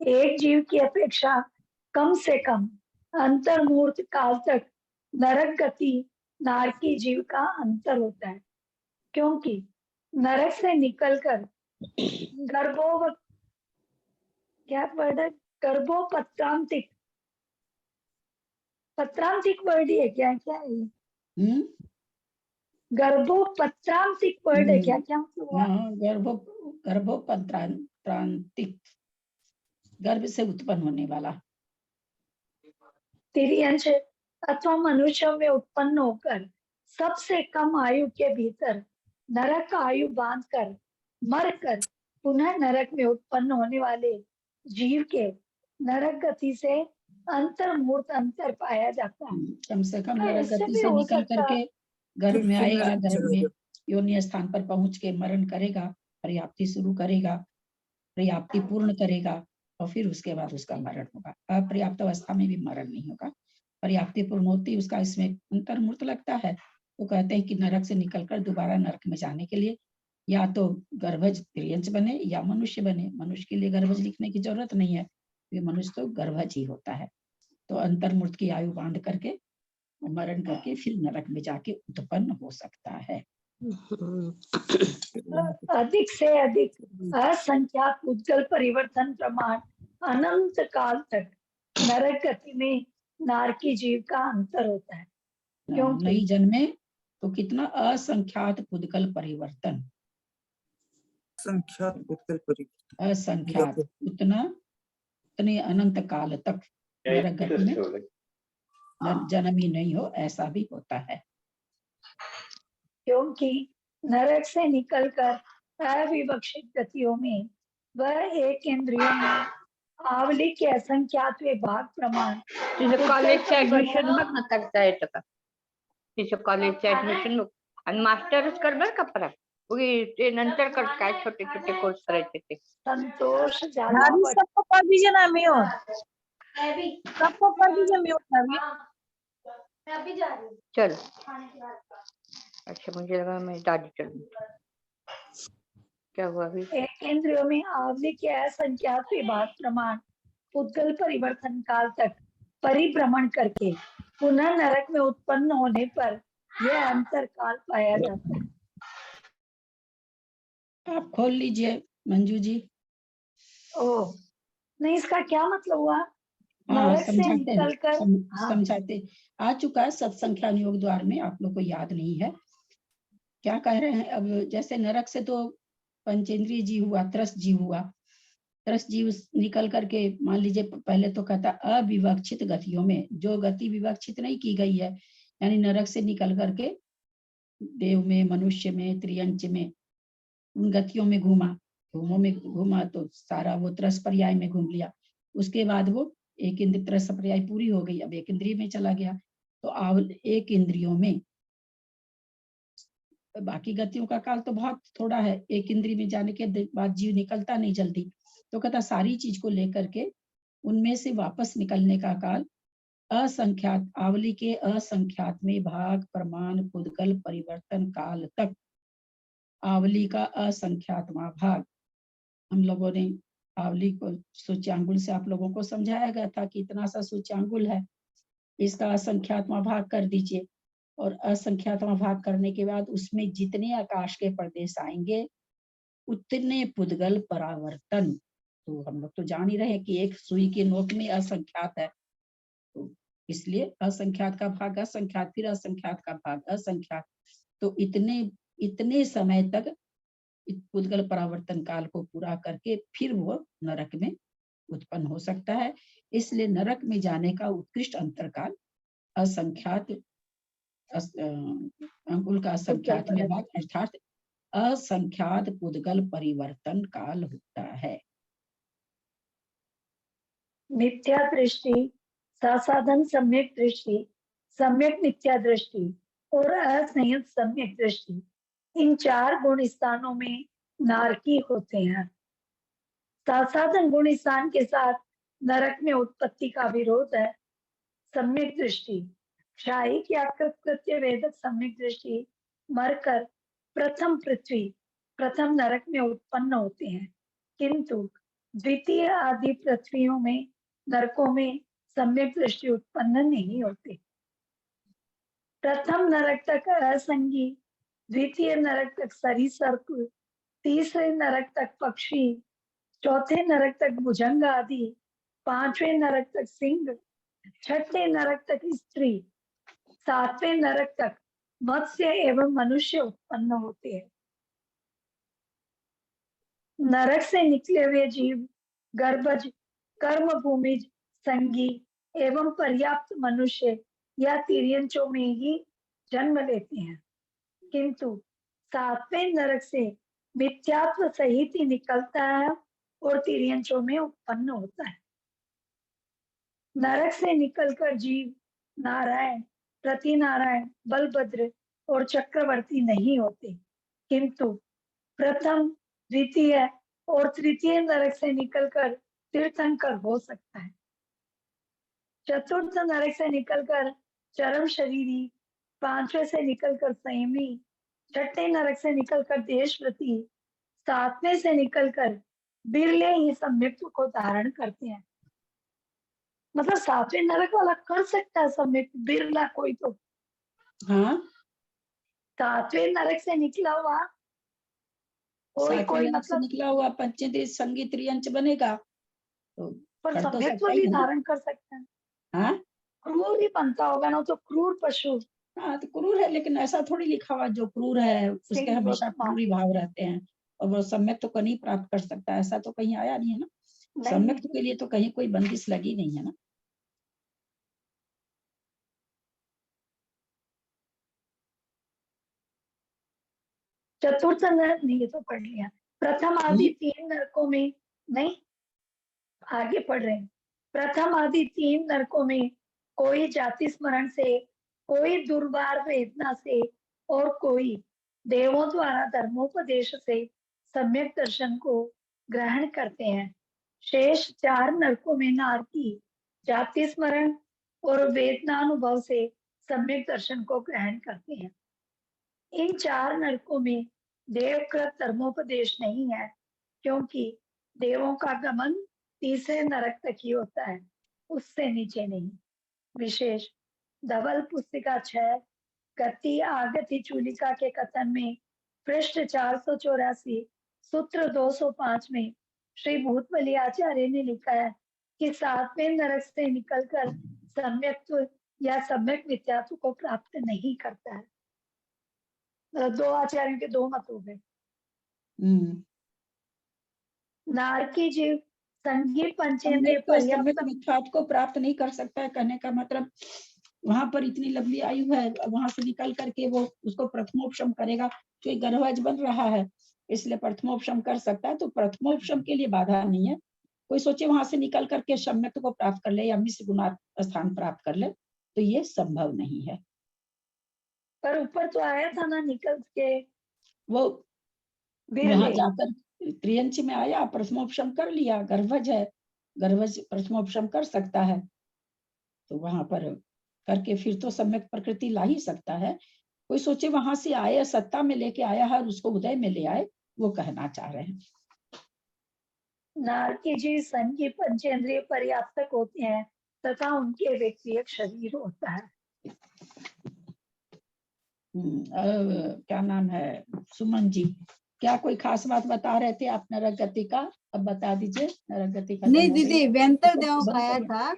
एक जीव की अपेक्षा कम से कम अंतर्मूर्त काल तक नरक गति नारकी जीव का अंतर होता है, क्योंकि नरक से निकलकर गर्भोपत्रांतिक वर्ड है क्या है ये? गर्भोपत्रांतिक वर्ड है क्या? गर्भोपत्रांतिक, गर्भ से उत्पन्न होने वाला। तिर्यंश अथवा मनुष्य में उत्पन्न होकर सबसे कम आयु के भीतर नरक का आयु बांधकर मरकर पुनः नरक में उत्पन्न होने वाले जीव के नरक गति से अंतर्मूर्त अंतर पाया जाता है। कम से कम तो नरक इससे गति भी से हो निकल सकता करके गर्भ फिर में आएगा, नरक गर्भ चला में जाए। योनि स्थान पर पहुंच के मरण करेगा, पर्याप्ति शुरू करेगा, पर्याप्ति पूर्ण करेगा और फिर उसके बाद उसका मरण होगा। अपर्याप्त अवस्था में भी मरण नहीं होगा, पर्याप्ति पूर्ण होती उसका इसमें अंतर्मूर्त लगता है। तो कहते हैं कि नरक से निकलकर दोबारा नरक में जाने के लिए या तो गर्भज तिर्यंच बने या मनुष्य बने। मनुष्य के लिए गर्भज लिखने की जरूरत नहीं है, ये मनुष्य तो गर्भज ही होता है। तो अंतर्मूर्त की आयु बांध करके मरण करके फिर नरक में जाके उत्पन्न हो सकता है। अधिक से अधिक असंख्यात उज्जवल परिवर्तन प्रमाण अनंत काल तक नरक गति में नारकी जीव का अंतर होता है। क्योंकि नहीं जन्मे तो कितना असंख्यात पुद्गल परिवर्तन, संख्यात पुद्गल परिवर्तन, असंख्यात उतने अनंत काल तक नरक गति में जन्म ही नहीं हो, ऐसा भी होता है। क्योंकि नरक से निकलकर अविवक्षित गतियों में वह एक इंद्रियों में आवली के असंख्यात विभाग प्रमाण तिचं कॉलेजचं ऍडमिशन बघ ना करता येतं का? तिचं कॉलेजचं ऍडमिशन बघ आणि मास्टरच कर बर का परत. उगी ते नंतर कर, काय छोटे छोटे कोर्स करायचे ते. संतोष ज्यादा भाभी बढ़- सबको कर दीजिए ना म्यूट, सबको कर दीजिए म्यूट भाभी। चल अच्छा मुझे लगा मैं दादी चलूं। क्या हुआ अभी? एक इंद्रियों में आवली के असंख्यात विभाग प्रमाण पुद्गल परिवर्तन काल तक परिभ्रमण करके पुनः नरक में उत्पन्न होने पर यह अंतर काल पाया जाता है। आप खोल लीजिए मंजू जी। ओह नहीं, इसका क्या मतलब हुआ? हाँ नरक से समझाते हैं, निकलकर हाँ, समझाते आ चुका है सत्संख्या योग द्वार में, आप लोग को याद नहीं है क्या कह रहे हैं। अब जैसे नरक से तो पंचेंद्रिय जीव हुआ, त्रस्त जीव हुआ, त्रस्त जीव निकल करके मान लीजिए पहले तो कहता अविवक्षित गतियों में, जो गति विवक्षित नहीं की गई है, यानी नरक से निकल करके देव में, मनुष्य में, त्रियंच में, उन गतियों में घूमा तो सारा वो त्रस पर्याय में घूम लिया। उसके बाद वो एक इंद्रिय त्रस पर्याय पूरी हो गई, अब एक इंद्रिय में चला गया। तो एक इंद्रियों में, बाकी गतियों का काल तो बहुत थोड़ा है, एक इंद्रिय में जाने के बाद जीव निकलता नहीं जल्दी। तो कहता सारी चीज को लेकर के उनमें से वापस निकलने का काल असंख्यात, आवली के असंख्यात में भाग प्रमाण पुद्गल परिवर्तन काल तक, आवली का असंख्यातवां भाग। हम लोगों ने आवली को सूच्यांगुल से आप लोगों को समझाया गया था कि इतना सा सूच्यांगुल है, इसका असंख्यातवां भाग कर दीजिए, और असंख्यातवां भाग करने के बाद उसमें जितने आकाश के प्रदेश आएंगे उतने पुद्गल परावर्तन। तो हम लोग तो जान ही रहे कि एक सुई के नोक में असंख्यात है, तो इसलिए असंख्यात का भाग असंख्यात, फिर असंख्यात का भाग असंख्यात, तो इतने समय तक पुद्गल परावर्तन काल को पूरा करके फिर वो नरक में उत्पन्न हो सकता है। इसलिए नरक में जाने का उत्कृष्ट अंतरकाल असंख्यात, अंकुल का असंख्यात में भाग अर्थात असंख्यात पुद्गल परिवर्तन काल होता है। मिथ्या दृष्टि, सासाधन सम्यक दृष्टि, सम्यक मिथ्या दृष्टि और असंयत सम्यक दृष्टि, इन 4 गुण स्थानों में नारकी होते हैं। सासाधन गुण स्थान के साथ नरक में उत्पत्ति का विरोध है। सम्यक दृष्टि, क्षायिक या कृत्य वेदक सम्यक दृष्टि मरकर प्रथम पृथ्वी, प्रथम नरक में उत्पन्न होते हैं, किंतु द्वितीय आदि पृथ्वियों में, नरकों में सम्यक दृष्टि उत्पन्न नहीं होती। प्रथम नरक तक असंगी, द्वितीय नरक तक सरीसृप, तीसरे नरक तक पक्षी, चौथे नरक तक भुजंग आदि, 5वें नरक तक सिंह, 6ठे नरक तक स्त्री, 7वें नरक तक मत्स्य एवं मनुष्य उत्पन्न होते हैं। नरक से निकले हुए जीव गर्भज, कर्म भूमिज, संगी एवं पर्याप्त मनुष्य या तिर्यंचों में ही जन्म लेते हैं, किंतु सातवें नरक से मिथ्यात्व सहित ही निकलता है और तिर्यंचों में उत्पन्न होता है। नरक से निकलकर जीव नारायण, प्रतिनारायण, बलभद्र और चक्रवर्ती नहीं होते, किंतु प्रथम, द्वितीय और तृतीय नरक से निकलकर तीर्थंकर हो सकता है। चतुर्थ नरक से निकलकर चरम शरीरी, पांचवें से निकलकर संयमी, छठे नरक से निकलकर देशव्रती, सातवें से निकलकर बिरले ही सम्यक्त्व को धारण करते हैं। मतलब सातवें नरक वाला कर सकता है सम्यक्त्व, बिरला कोई तो। हाँ, सातवें नरक से निकला हुआ कोई सातवें कोई नरक से मतलब, निकला हुआ पंचेंद्रिय संगी त्रियंच बनेगा तो पर कर तो सम्यक्त्व सकता ही भी है ना। धारण कर सकता है। हाँ क्रूर ही बनता होगा ना, तो क्रूर पशु। हाँ, तो क्रूर है, लेकिन ऐसा थोड़ी लिखा हुआ जो क्रूर है उसके सिंह हमेशा गोत्मा। क्रूर ही भाव रहते हैं, और वो सम्यक्त्व को नहीं प्राप्त कर सकता, ऐसा तो कहीं आया नहीं है ना। नहीं, सम्यक्त्व के लिए तो कहीं कोई बंदिश लगी नहीं है ना। चतुर्थ नरक नहीं, ये तो पढ़ लिया। प्रथम आदि तीन नरकों में नहीं, आगे पढ़ रहे हैं। प्रथम आदि तीन नरकों में कोई जाति स्मरण से, कोई दुर्वार वेदना से और कोई देवों द्वारा धर्मोपदेश से सम्यक दर्शन को ग्रहण करते हैं। शेष चार नरकों में नारकी जाति स्मरण और वेदनानुभव से सम्यक दर्शन को ग्रहण करते हैं। इन चार नरकों में देवकृत धर्मोपदेश नहीं है, क्योंकि देवों का गमन तीसरे नरक तक ही होता है, उससे नीचे नहीं। विशेष धवल पुस्तिका 6 गति आगति चूलिका के कथन में पृष्ठ 484 सूत्र 205 में श्री भूतबली आचार्य ने लिखा है कि सातवें नरक से निकलकर सम्यक्त्व या सम्यक विद्यात्व को प्राप्त नहीं करता है। दो आचार्यों के दो मत हो गए। नारकी जीव संगी पंचेंद्रिय पर्याप्त मिथ्यात्व को प्राप्त नहीं कर सकता है, कहने का मतलब वहां पर इतनी लंबी आयु है, वहां से निकल करके वो उसको प्रथमोपशम करेगा, जो गर्भज बन रहा है इसलिए प्रथमोपशम कर सकता है, तो प्रथमोपशम के लिए बाधा नहीं है। कोई सोचे वहां से निकल करके सम्यक्त्व को प्राप्त कर ले या मिश्र गुणार्थ स्थान प्राप्त कर ले, तो ये संभव नहीं है। पर ऊपर तो आया था ना निकल के, वो वहां जाकर त्रियंच में आया, प्रथमोपशम कर लिया, गर्भज है, गर्भज प्रथमोपशम कर सकता है, तो वहां पर करके फिर तो सम्यक प्रकृति ला ही सकता है। कोई सोचे वहां से आए, सत्ता में लेके आया है और उसको उदय में ले आए, वो कहना चाह रहे हैं। नारकी जी संगी पंचेंद्रिय पर्याप्तक होते हैं तथा उनके व्यक्तिगत शरीर होता है। क्या नाम है, सुमन जी, क्या कोई खास बात बता रहे थे आप नरक गति का? अब बता दीजिए नरक गति का। नहीं दीदी, व्यंतर देवों का आया था,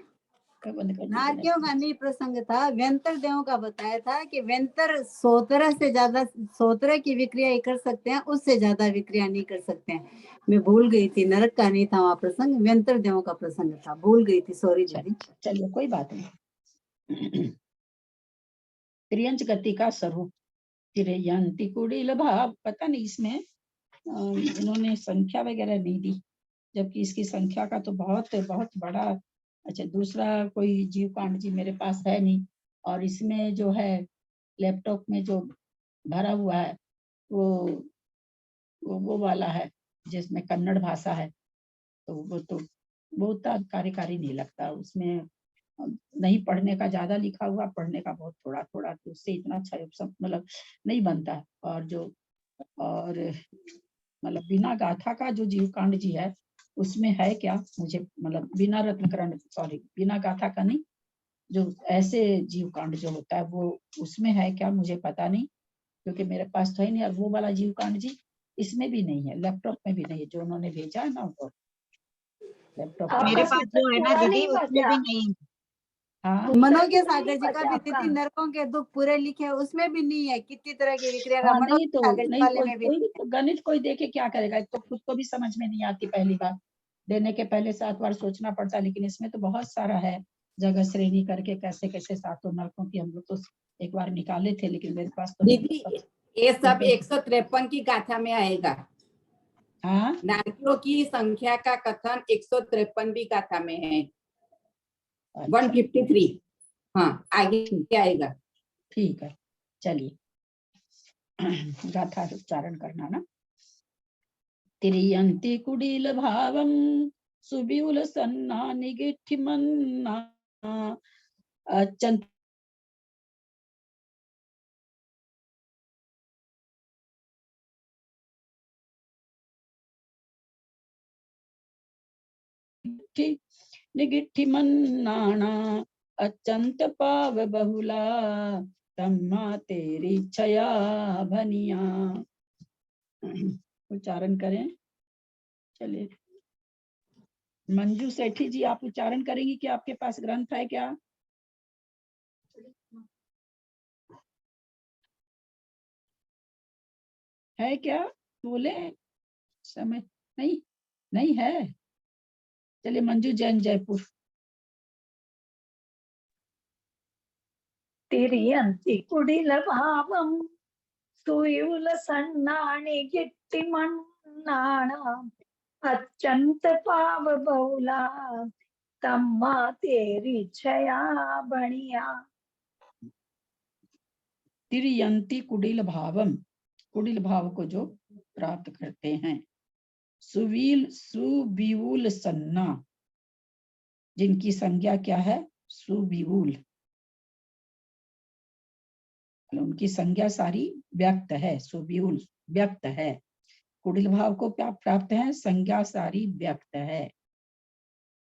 नारकियों का नहीं प्रसंग था, व्यंतर देवों का बताया था कि व्यंतर 17 से ज्यादा 17 की विक्रिया कर सकते हैं, उससे ज्यादा विक्रिया नहीं कर सकते हैं। मैं भूल गई थी, नरक का नहीं था वहाँ प्रसंग, व्यंतर देवों का प्रसंग था, भूल गई थी, सॉरी दीदी। चलिए कोई बात नहीं। त्रियंच गति का स्वरूप तिरयंती कुड़िल भाव, पता नहीं इसमें इन्होंने संख्या वगैरह नहीं दी, जबकि इसकी संख्या का तो बहुत बहुत बड़ा। अच्छा, दूसरा कोई जीव कांड जी मेरे पास है नहीं, और इसमें जो है लैपटॉप में जो भरा हुआ है वो वाला है जिसमें कन्नड़ भाषा है, तो वो तो बहुत कार्यकारी नहीं लगता, उसमें नहीं पढ़ने का ज्यादा लिखा हुआ, पढ़ने का बहुत थोड़ा थोड़ा, तो उससे इतना अच्छा मतलब नहीं बनता। और मतलब बिना गाथा का जो जीव कांड जी है उसमें है क्या, मुझे मतलब बिना रत्नकरण, सॉरी बिना गाथा का नहीं, जो ऐसे जीव कांड जो होता है वो उसमें है क्या, मुझे पता नहीं, क्योंकि मेरे पास तो है नहीं। और वो वाला जीव कांड जी इसमें भी नहीं है, लैपटॉप में भी नहीं है, जो उन्होंने भेजा है ना वो लैपटॉप मेरे पास जो है ना दीदी, उसमें भी नहीं है। हाँ, मनोज्ञ सागर जी का भी दीदी नरकों के दुख पूरे लिखे, उसमें भी नहीं है कितनी तरह की विक्रिया। हाँ, नहीं तो नहीं, कोई गणित कोई देखे क्या करेगा, तो खुद को भी समझ में नहीं आती, पहली बार देने के पहले 7 बार सोचना पड़ता, लेकिन इसमें तो बहुत सारा है, जगह श्रेणी करके कैसे कैसे सातों नरकों की हम लोग तो एक बार निकाले थे, लेकिन मेरे पास तो दीदी ये सब 153 की गाथा में आएगा। हाँ, नारकियों की संख्या का कथन 153वीं गाथा में है। अच्छा, 153। हाँ, आगे आएगा। ठीक है, चलिए गाथा उच्चारण करना ना। तिरियंति कुडिल भावम सुबिउल सन्ना निगिठिमन्ना अचंत निगिठिमन्नाना अचंत पाव बहुला तम्मा तेरी छया भनिया। उच्चारण करें। चलिए मंजू सेठी जी, आप उच्चारण करेंगी कि आपके पास ग्रंथ है क्या? है क्या? बोले, समय नहीं, नहीं है। चलिए मंजू जैन जयपुर। तिरियंति कुडिल भावम सुयूल सन्नाणि गिट्टिमन्नाणा अत्यंत पाव बहुला तम्मा तेरी छया बणिया। तिरियंति कुडिल भावम, कुडिल भाव को जो प्राप्त करते हैं। सुवील सुबीवुल सन्ना, जिनकी संज्ञा क्या है? सुबीवुल, उनकी संज्ञा सारी व्यक्त है। सुबीवुल व्यक्त है। कुडिल भाव को क्या प्राप्त है? संज्ञा सारी व्यक्त है।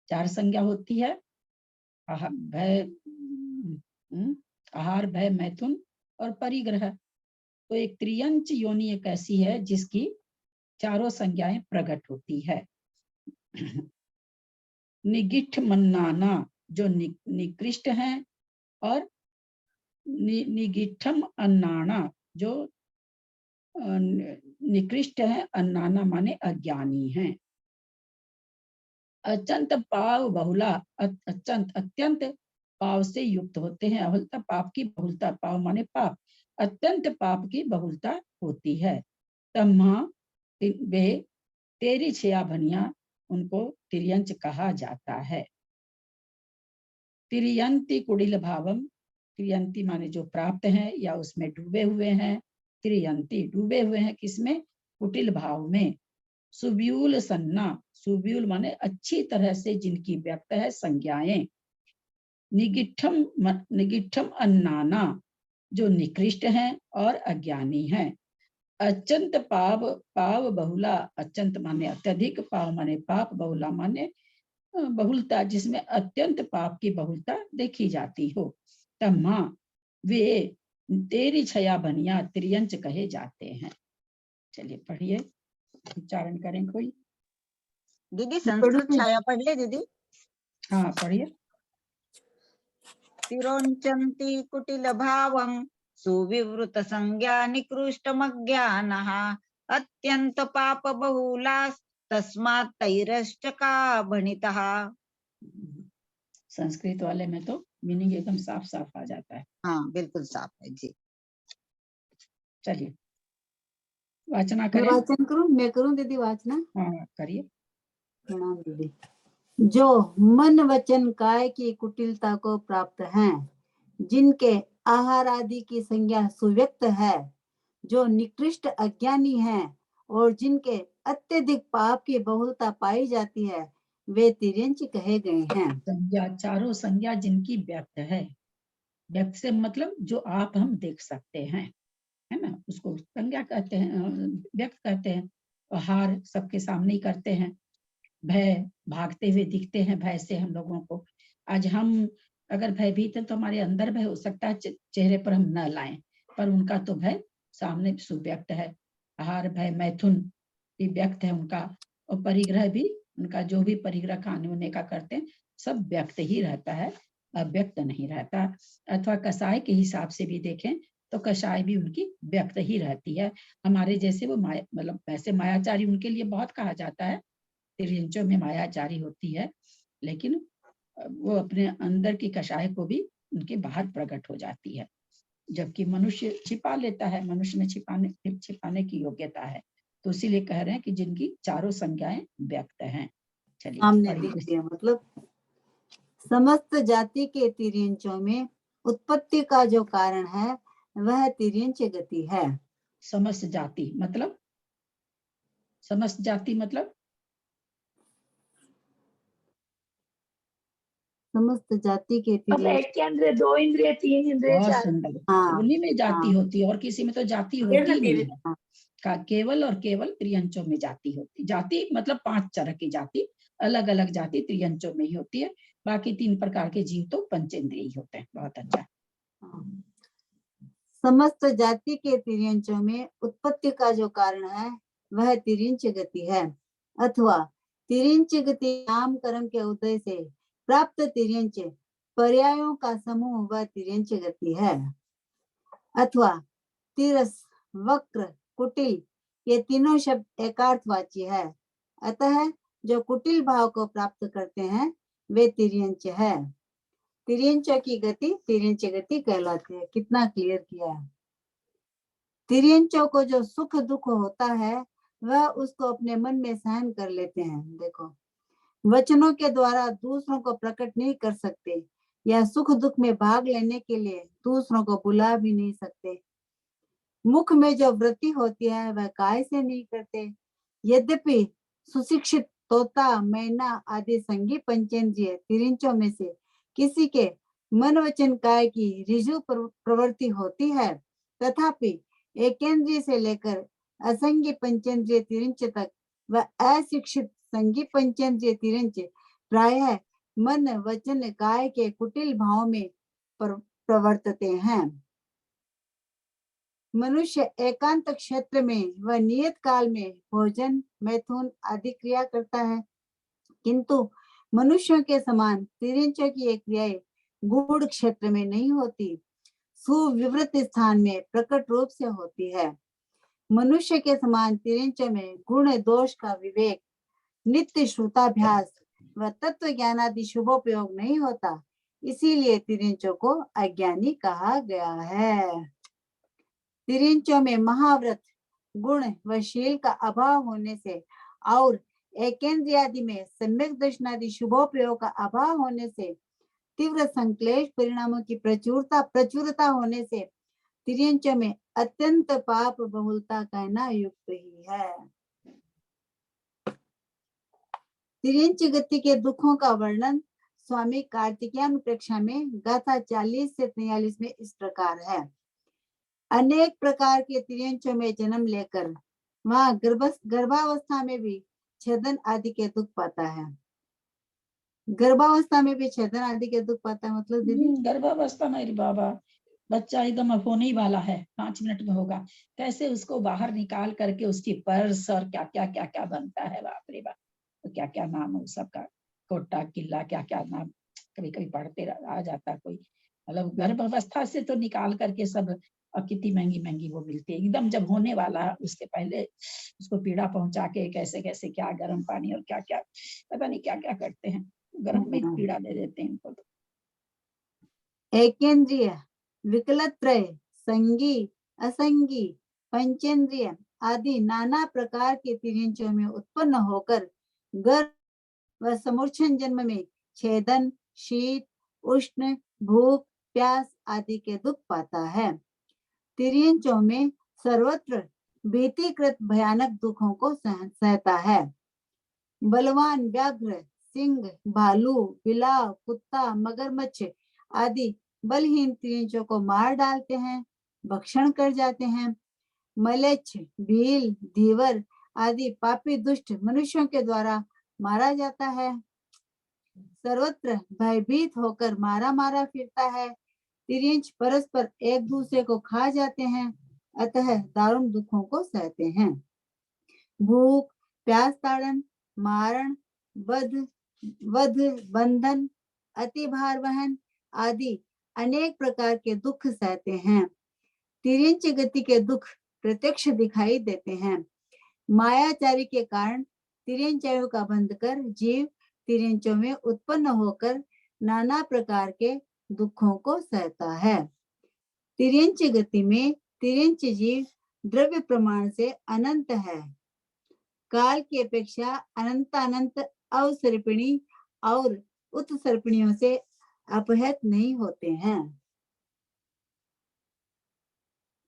4 संज्ञा होती है, भय, आहार, भय, मैथुन और परिग्रह। तो एक त्रियंच योनि एक ऐसी है जिसकी चारों संज्ञाएं प्रकट होती है। निगिठ मन्नाना, जो निकृष्ट है, और निगिठम अन्नाना, जो निकृष्ट है। अन्नाना माने अज्ञानी है। अत्यंत पाव बहुला, अत्यंत अत्यंत पाव से युक्त होते हैं। बहुलता, पाप की बहुलता, पाव माने पाप, अत्यंत पाप की बहुलता होती है। तम्हा वे तेरी छया भनिया, उनको तिर्यंच कहा जाता है। तिरियंति कुडिल भावम, तिरियंति माने जो प्राप्त है या उसमें डूबे हुए हैं। तिरियंति डूबे हुए हैं किसमें? कुटिल भाव में। सुब्यूल सन्ना, सुब्यूल माने अच्छी तरह से जिनकी व्यक्त है संज्ञाएं। निगिठम, निगिठम अन्नाना, जो निकृष्ट हैं और अज्ञानी हैं। अत्यंत पाव, पाव बहुला, अत्यंत माने अत्यधिक, पाव माने पाप, बहुला माने बहुलता, जिसमें अत्यंत पाप की बहुलता देखी जाती हो। तम्मा वे तेरी छया बनिया, त्रियंच कहे जाते हैं। चलिए पढ़िए, उच्चारण करें कोई। दीदी संस्कृत छाया पढ़ ले दीदी। हाँ पढ़िए। तिरोंचन्ति कुटिल भावं सुविवृत संज्ञा निकृष्टमज्ञानः अत्यंत पाप बहुला तस्मात् तैरश्चका भणितः। संस्कृत वाले में तो मीनिंग एकदम साफ साफ आ जाता है। हाँ बिल्कुल साफ है जी। चलिए वाचना मैं करें। वाचन करूं? मैं करूं दीदी वाचना? हाँ करिए। प्रणाम दीदी। जो मन वचन काय की कुटिलता को प्राप्त हैं, जिनके आहार आदि की संज्ञा सुव्यक्त है, जो निकृष्ट अज्ञानी हैं और जिनके अत्यधिक पाप की बहुलता पाई जाती है, वे तिर्यंच कहे गए हैं। संज्ञा, चारों संज्ञा जिनकी व्यक्त है। व्यक्त से मतलब जो आप हम देख सकते हैं, है ना, उसको संज्ञा कहते हैं, व्यक्त कहते हैं। आहार सबके सामने ही करते हैं। भय, भागते हुए दिखते हैं भय से हम लोगों को। आज हम अगर भयभीत है तो हमारे अंदर भय हो सकता है, चेहरे पर हम न लाएं, पर उनका तो भय सामने सुव्यक्त है। आहार, भय, मैथुन भी व्यक्त है उनका, और परिग्रह भी, उनका जो भी परिग्रह खाने होने का करते हैं सब व्यक्त ही रहता है, अव्यक्त नहीं रहता। अथवा कसाय के हिसाब से भी देखें तो कषाय भी उनकी व्यक्त ही रहती है। हमारे जैसे वो माया, मतलब वैसे मायाचारी उनके लिए बहुत कहा जाता है, तिर्यंचों में मायाचारी होती है, लेकिन वो अपने अंदर की कषाय को भी उनके बाहर प्रकट हो जाती है। जबकि मनुष्य छिपा लेता है, मनुष्य में छिपाने की योग्यता है। तो इसीलिए कह रहे हैं कि जिनकी चारों संज्ञाएं व्यक्त हैं। चलिए हमने लिख दिया, मतलब समस्त जाति के तिर्यंचों में उत्पत्ति का जो कारण है वह तिर्यंच गति है। समस्त जाति मतलब, समस्त जाति मतलब समस्त जाति के अब एक के इंद्रिय, 2 इंद्रिय, 3 इंद्रिय, बहुत 4 सुंदर। हाँ, उन्हीं में जाति हाँ। होती है और किसी में तो जाति होती ही नहीं है। केवल और केवल त्रियंचों में जाति होती। जाति मतलब 5 तरह की जाति, अलग अलग जाति त्रियंचों में ही होती है। बाकी 3 प्रकार के जीव तो पंचेंद्रिय होते हैं। बहुत अच्छा। समस्त जाति के तिर्यंचों में उत्पत्ति का जो कारण है वह तिर्यंच गति है, अथवा तिर्यंच गति नाम कर्म के उदय से प्राप्त तिर्यंच पर्यायों का समूह वह तिर्यंच गति है, अथवा तिरस, वक्र, कुटिल ये तीनों शब्द एकार्थवाची है। अतः जो कुटिल भाव को प्राप्त करते हैं वे तिर्यंच है। तिर्यंच की गति तिर्यंच गति कहलाती है। कितना क्लियर किया है। तिर्यंचों को जो सुख दुख होता है वह उसको अपने मन में सहन कर लेते हैं। देखो, वचनों के द्वारा दूसरों को प्रकट नहीं कर सकते या सुख दुख में भाग लेने के लिए दूसरों को बुला भी नहीं सकते। मुख में जो वृत्ति होती है वह काय से नहीं करते। यद्यपि सुशिक्षित तोता, मैना आदि संगी पंचेंद्रिय तिर्यंचों में से किसी के मन वचन काय की ऋजु प्रवृत्ति होती है, तथापि एकेंद्रिय से लेकर असंगी पंचेंद्रिय तिर्यंच तक व अशिक्षित संगी पंचेंद्रिय तिर्यंच प्रायः मन वचन काय के कुटिल भाव में प्रवर्तते हैं। मनुष्य एकांत क्षेत्र में व नियत काल में भोजन, मैथुन आदि क्रिया करता है, किंतु मनुष्यों के समान तिर्यंचों की ये क्रियाएं गूढ़ क्षेत्र में नहीं होती, सुविवृत स्थान में प्रकट रूप से होती है। मनुष्य के समान तिर्यंचों में गुण दोष का विवेक, नित्य श्रुताभ्यास व तत्व ज्ञान आदि शुभोपयोग नहीं होता, इसीलिए तिर्यंचों को अज्ञानी कहा गया है। तिर्यंचों में महाव्रत, गुण व शील का अभाव होने से और एकेंद्रियादि में सम्यक दर्शनादि शुभोपयोग का अभाव होने से, तीव्र संक्लेश परिणामों की प्रचुरता होने से तिर्यंचों में अत्यंत पाप बहुलता कहना युक्त ही है। तिर्यंच गति के दुखों का वर्णन स्वामी कार्तिकेयन प्रेक्षा में गाथा 40 से 43 में इस प्रकार है। अनेक प्रकार के तिर्यंचों में जन्म लेकर वहाँ गर्भावस्था में भी छेदन आदि के दुख पाता है। गर्भावस्था में भी छेदन आदि के दुख पाता है, मतलब दीदी गर्भावस्था में बाबा बच्चा एकदम होने ही वाला है, 5 मिनट में होगा, कैसे उसको बाहर निकाल करके उसकी पर्स और क्या क्या क्या क्या बनता है, बाप रे बाप, तो क्या क्या नाम है सबका, कोटा किला क्या क्या नाम कभी कभी पढ़ते आ जाता है कोई। मतलब गर्भावस्था से तो निकाल करके सब, और कितनी महंगी महंगी वो मिलती है, एकदम जब होने वाला है उसके पहले उसको पीड़ा पहुंचा के कैसे कैसे क्या गर्म पानी और क्या क्या पता नहीं क्या क्या करते हैं, गर्म में पीड़ा दे देते हैं इनको। एकेंद्रिय, विकलत्रय, संगी, असंगी, पंचेंद्रिय आदि नाना प्रकार के तिर्यंचों में उत्पन्न होकर गर्भ व समूर्छन जन्म में छेदन, शीत, उष्ण, भूख, प्यास आदि के दुख पाता है। तिर्यंचों में सर्वत्र भीतिकृत भयानक दुखों को सहता है। बलवान व्याघ्र, सिंह, भालू, बिलाव, कुत्ता, मगरमच्छ आदि बलहीन तिर्यंचों को मार डालते हैं, भक्षण कर जाते हैं। मलेच्छ, भील, धीवर आदि पापी दुष्ट मनुष्यों के द्वारा मारा जाता है। सर्वत्र भयभीत होकर मारा मारा फिरता है। तिर्यंच परस्पर एक दूसरे को खा जाते हैं, अतः दारुण दुखों को सहते हैं। भूख, प्यास ताड़न, मारण, वध, बंधन, अति भार वहन आदि अनेक प्रकार के दुख सहते हैं। तिर्यंच गति के दुख प्रत्यक्ष दिखाई देते हैं। मायाचारी के कारण तिर्यंचायों का बंध कर जीव तिर्यंचों में उत्पन्न होकर नाना प्रकार के दुखों को सहता है। तिर्यंच गति में तिर्यंच जीव द्रव्य प्रमाण से अनंत है, काल की अपेक्षा अनंत अवसर्पिणी और उत्सर्पिणियों से अपहृत नहीं होते हैं।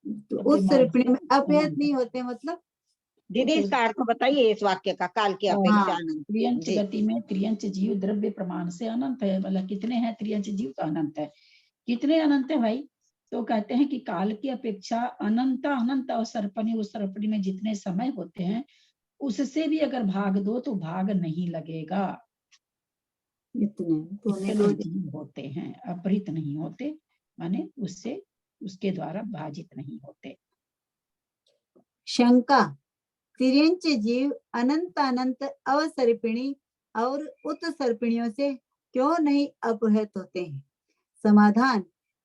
तो उत्सर्पिणी में अपहृत नहीं होते मतलब दीदी इसका अर्थ बताइए इस वाक्य का, काल की अपेक्षा अनंत। त्रियंच जी। गति में त्रियंच जीव द्रव्य प्रमाण से अनंत है। मतलब कितने हैं त्रियंच जीव? तो अनंत है। कितने अनंत है भाई? तो कहते हैं कि काल की अपेक्षा अनंत अवसर्पणी उत्सर्पणी में जितने समय होते हैं उससे भी अगर भाग दो तो भाग नहीं लगेगा। इतने जीव होते हैं, अपहृत नहीं होते, माने उससे उसके द्वारा भाजित नहीं होते। शंका, तिर्यंच जीव अनंत अवसर्पिणी और उत्सर्पिणियों से क्यों नहीं अपहृत होते हैं? समाधान,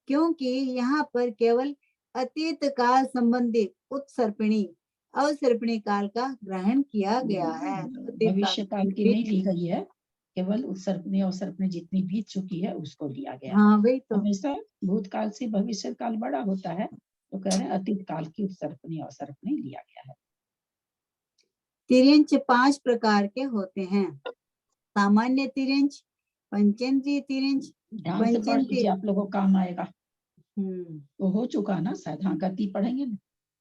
क्योंकि यहाँ पर केवल अतीत काल संबंधी उत्सर्पिणी अवसर्पिणी काल का ग्रहण किया गया है। भविष्य काल की नहीं ली गई है, केवल उत्सर्पणी अवसर्पणी जितनी बीत चुकी है उसको लिया गया। हाँ वही तो। हमेशा भूतकाल से भविष्य काल बड़ा होता है, तो कह रहे हैं अतीत काल की उत्सर्पणी अवसर्पणी लिया गया है। तिर्यंच 5 प्रकार के होते हैं। सामान्य तिर्यंच, पंचेंद्रिय तिर्यंच, ध्यान से पढ़ लीजिए, आप लोगों को काम आएगा। तो हो चुका ना शायद। हाँ, गति पढ़ेंगे ना,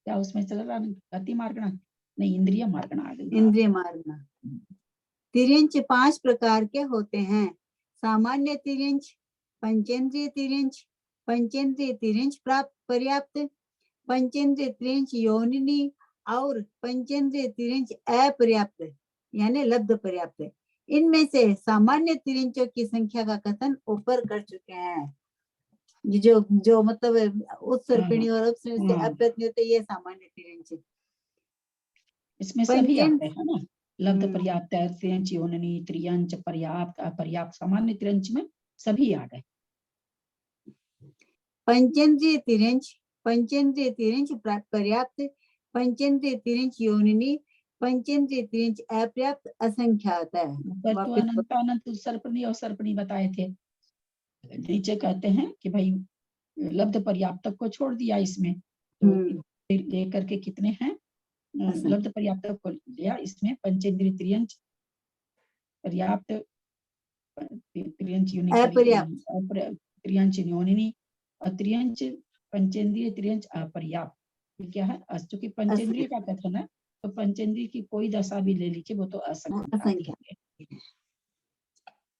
क्या उसमें चल रहा? गति मार्गना नहीं, इंद्रिय मार्गना आ गई। इंद्रिय मार्गना। तिर्यंच 5 प्रकार के होते हैं। सामान्य तिर्यंच, पंचेंद्रिय तिर्यंच, पंचेंद्रिय तिर्यंच पर्याप्त, पंचेंद्रिय तिर्यंच योनिनी और पंचेंद्रिय तिर्यंच अपर्याप्त यानी लब्ध पर्याप्त। इनमें से सामान्य तिर्यंचों की संख्या का कथन ऊपर कर चुके हैं। जो मतलब उत्सर्पिणी और अपसर्पिणी से अपहृत नहीं होते, ये सामान्य तिर्यंच। इसमें सभी आते हैं ना, लब्ध पर्याप्त, त्रियंच योनिनी, त्रियंच पर्याप्त, अपर्याप्त, सामान्य त्रियंच में सभी आ गए। पंचेंद्रिय तिर्यंच, पंचेंद्रिय तिर्यंच पर्याप्त, पंचेंद्रिय तिर्यंच योनिनी, पंचेंद्रिय तिर्यंच अपर्याप्त, असंख्यात है। तो अनंत उत्सर्पणी और सर्पणी बताए थे। नीचे कहते हैं कि भाई लब्ध पर्याप्त को छोड़ दिया इसमें, तो लेकर के कितने हैं? लब्ध पर्याप्त को लिया इसमें, पंचेंद्रिय तिर्यंच पर्याप्त, त्रियंच योनिनी और त्रियंच पंचेंद्रिय तिर्यंच अपर्याप्त। क्या है? चूंकि पंचेंद्रिय का कथन है तो पंचेंद्रिय की कोई दशा भी ले लीजिए, वो तो असंख्य।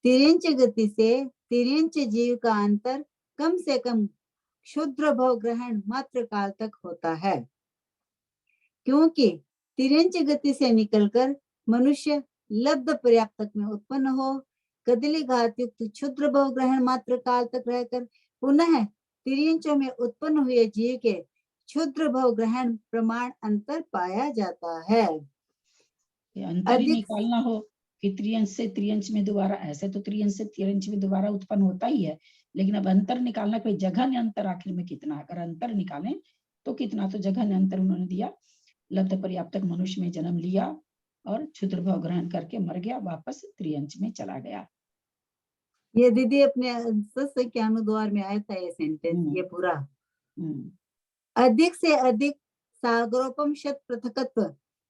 तिर्यंच गति से तिर्यंच जीव का अंतर कम से कम क्षुद्र भव ग्रहण मात्र काल तक होता है, क्योंकि तिर्यंच गति से निकलकर मनुष्य लब्ध पर्याप्तक में उत्पन्न हो, कदली घात युक्त क्षुद्र भव ग्रहण मात्र काल तक रहकर पुनः तिर्यंचों में उत्पन्न हुए जीव के क्षुद्र भव ग्रहण प्रमाण अंतर पाया जाता है। अंतर ही निकालना हो कि त्रियंच से त्रियंच में दोबारा, ऐसे तो त्रियंच से त्रियंच में दोबारा उत्पन्न होता ही है, लेकिन अब अंतर निकालना, कोई जगह अंतर आखिर में कितना, अगर अंतर निकालें तो कितना, तो जगह अंतर उन्होंने दिया। लब्ध पर्याप्तक मनुष्य में जन्म लिया और क्षुद्र भव ग्रहण करके मर गया, वापस त्रियंच में चला गया। ये दीदी अपने सत्संग के अनुद्वार में आया था ये सेंटेंस, ये पूरा। अधिक से अधिक सागरोपम शत पृथकत्व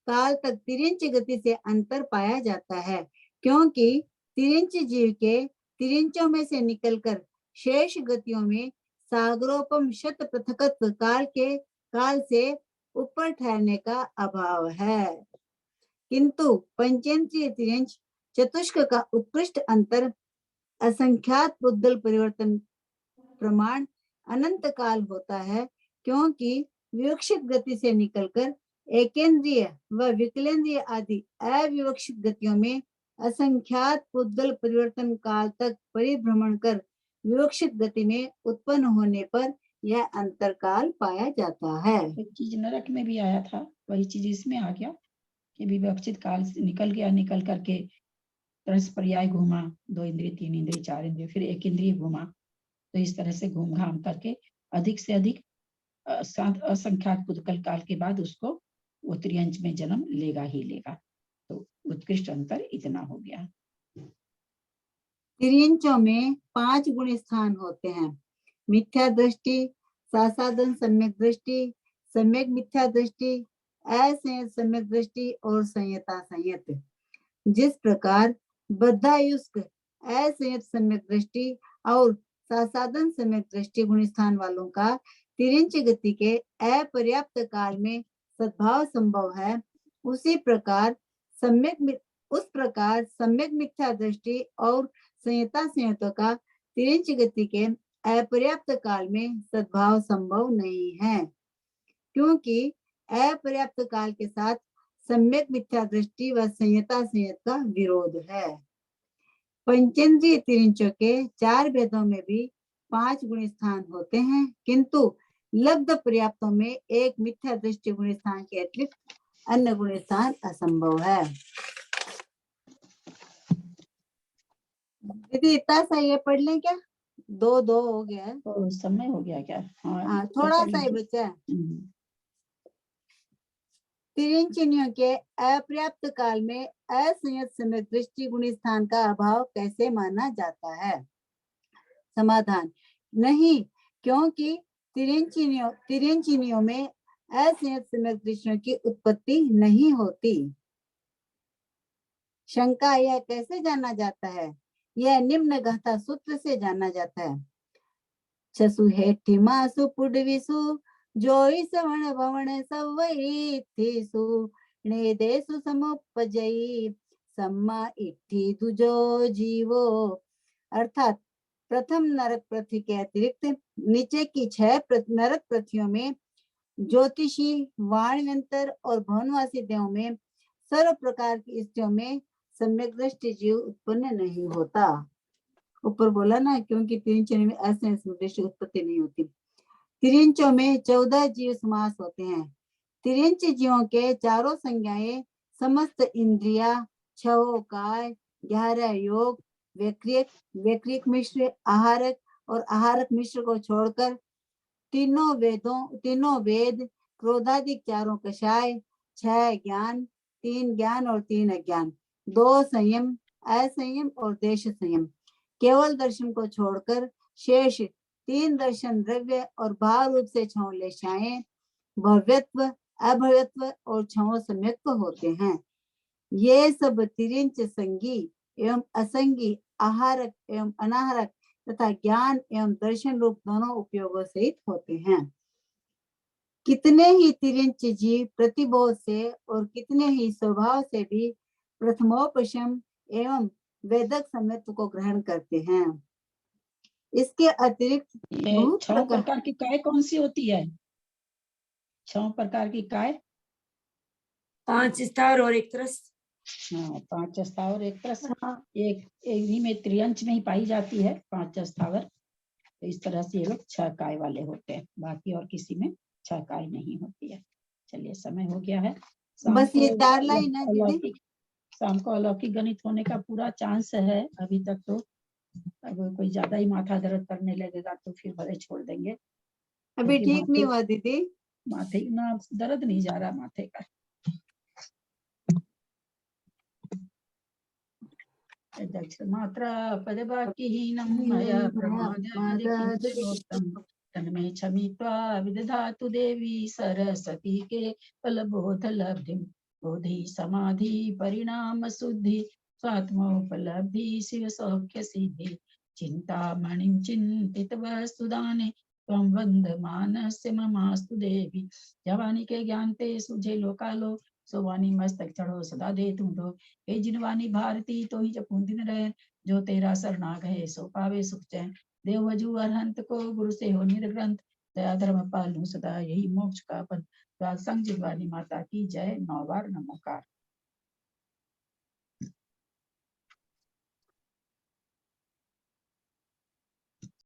काल तक तिर्यंच गति से अंतर पाया जाता है, क्योंकि तिर्यंच जीव के तिर्यंचों में से निकलकर शेष गतियों में सागरोपम शत पृथकत्व काल से ऊपर ठहरने का अभाव है। किंतु पंचेंद्रिय तिर्यंच चतुष्क का उत्कृष्ट अंतर असंख्यात बुद्धल परिवर्तन प्रमाण अनंत काल होता है, क्योंकि विवक्षित गति से निकलकर एकेंद्रिय व विकलेंद्रिय आदि अविवक्षित गतियों में असंख्यात बुद्धल परिवर्तन काल तक परिभ्रमण कर विवक्षित गति में उत्पन्न होने पर यह अंतर काल पाया जाता है। एक चीज नरक में भी आया था, वही चीज इसमें आ गया कि विवक्षित काल से निकल गया, निकल करके तरस पर्याय घूमा, 2 इंद्रिय 3 इंद्रिय 4 इंद्रिय, फिर एक इंद्रिय घूमा, तो इस तरह से घूम घाम करके अधिक से अधिक असंख्यात पुष्कल काल के बाद उसको वो त्रियंच में जन्म लेगा ही लेगा। तो उत्कृष्ट अंतर इतना हो गया। तिर्यंचों में 5 गुण स्थान होते हैं: मिथ्या दृष्टि, सासाधन सम्यक दृष्टि, सम्यक मिथ्या दृष्टि, असंयत सम्यक दृष्टि और संयता संयत। जिस प्रकार बद्धायुष्क असंयत सम्यक दृष्टि और सासाधन सम्यक दृष्टि गुण स्थान वालों का तिरिंच गति के अपर्याप्त काल में सद्भाव संभव है, उसी प्रकार सम्यक मिथ्या दृष्टि और संयता संयतों का तिरिंच गति के अपर्याप्त काल में सद्भाव संभव नहीं है, क्योंकि अपर्याप्त काल के साथ सम्यक मिथ्या दृष्टि व संयता संयत का विरोध है। पंचेंद्रिय तिरिंचों के 4 भेदों में भी 5 गुण स्थान होते हैं, किंतु लब्ध पर्याप्तों में एक मिथ्या दृष्टि गुण स्थान के अतिरिक्त अन्य गुण स्थान असंभव है। दीदी इतना सा ये पढ़ लें क्या? 2 हो गया है तो समय हो गया क्या? हाँ, थोड़ा सा ही बचा है। तिरिंचनियों के अपर्याप्त काल में असंयत सम्यक दृष्टि गुण स्थान का अभाव कैसे माना जाता है? समाधान, नहीं, क्योंकि तिरिंचनियों में असंयत सम्यक दृष्टियों की उत्पत्ति नहीं होती। शंका, यह कैसे जाना जाता है? यह निम्न गाथा सूत्र से जाना जाता है। छसु हेठि मासु पुडविसु जोई सवण भवण सवई थीसु ने देसु समुपजई सम्मा इट्ठी दुजो जीवो। अर्थात प्रथम नरक पृथ्वी के अतिरिक्त नीचे की 6 नरक पृथ्वियों में ज्योतिषी, वाणयंत्र और भवनवासी देवों में सर्व प्रकार की स्त्रियों में सम्यक दृष्टि जीव उत्पन्न नहीं होता। ऊपर बोला ना, क्योंकि तिरिंचों में असंयत दृष्टि उत्पत्ति नहीं होती। तिरिंचों में 14 जीव समास होते हैं। तिरिंच जीवों के 4 संज्ञाएं समस्त इंद्रिया, 6 काय, 11 योग, वैक्रिक मिश्र, आहारक और आहारक मिश्र को छोड़कर तीनों वेद, क्रोधादिक 4 कषाय, 6 ज्ञान, 3 ज्ञान और 3 अज्ञान, 2 संयम, असंयम और देश संयम, केवल दर्शन को छोड़कर शेष 3 दर्शन द्रव्य और भाव रूप से 6 लेशाएं, भव्यत्व, अभव्यत्व और 6 सम्यक्त्व होते हैं। ये सब तिरिंच संगी एवं असंगी, आहारक एवं अनाहारक तथा ज्ञान एवं दर्शन रूप दोनों उपयोगों सहित होते हैं। कितने ही तिरिंच जीव प्रतिबोध से और कितने ही स्वभाव से भी प्रथमोपशम एवं वेदक सम्यत्व को ग्रहण करते हैं। इसके अतिरिक्त 6 प्रकार की काय कौन सी होती है? 6 प्रकार की काय? 5 स्थावर और 1 तरस। हाँ, 5 स्थावर 1 तरस। एक इन्हीं में त्रियंच में ही पाई जाती है 5 स्थावर। तो इस तरह से ये लोग 6 काय वाले होते हैं, बाकी और किसी में 6 काय नहीं होती है। चलिए, समय हो गया है। बस ये 4 लाइन है दीदी। शाम को अलौकिक गणित होने का पूरा चांस है अभी तक। तो अब कोई ज्यादा ही माथा दर्द करने लगेगा तो फिर भले छोड़ देंगे। अभी ठीक नहीं हुआ दीदी? माथे ना दर्द नहीं जा रहा माथे का। मात्रा पदवाक्यहीनं मया प्रमादं तन्मे क्षमित्वा विदधातु देवी सरस्वती के फलबोध लब्धिं बोधि समाधि परिणाम शुद्धि स्वात्मोपलब्धि शिव सौख्य सिद्धि चिंतामणिं चिंतित वस्तुदाने त्वं वन्दमानस्य ममास्तु देवी। जवानी के ज्ञान ते सुझे लोकालो सोवानी मस्तक चढ़ो सदा दे तुम दो। हे जिनवानी भारती तो ही जपून दिन रहे, जो तेरा शरणाग है सो पावे सुख चैन। देव वजू अरहंत को गुरु से हो निर्ग्रंथ, दया धर्म पालू सदा यही मोक्ष का पंथ। संग जिनवानी माता की जय। 9 बार नमोकार।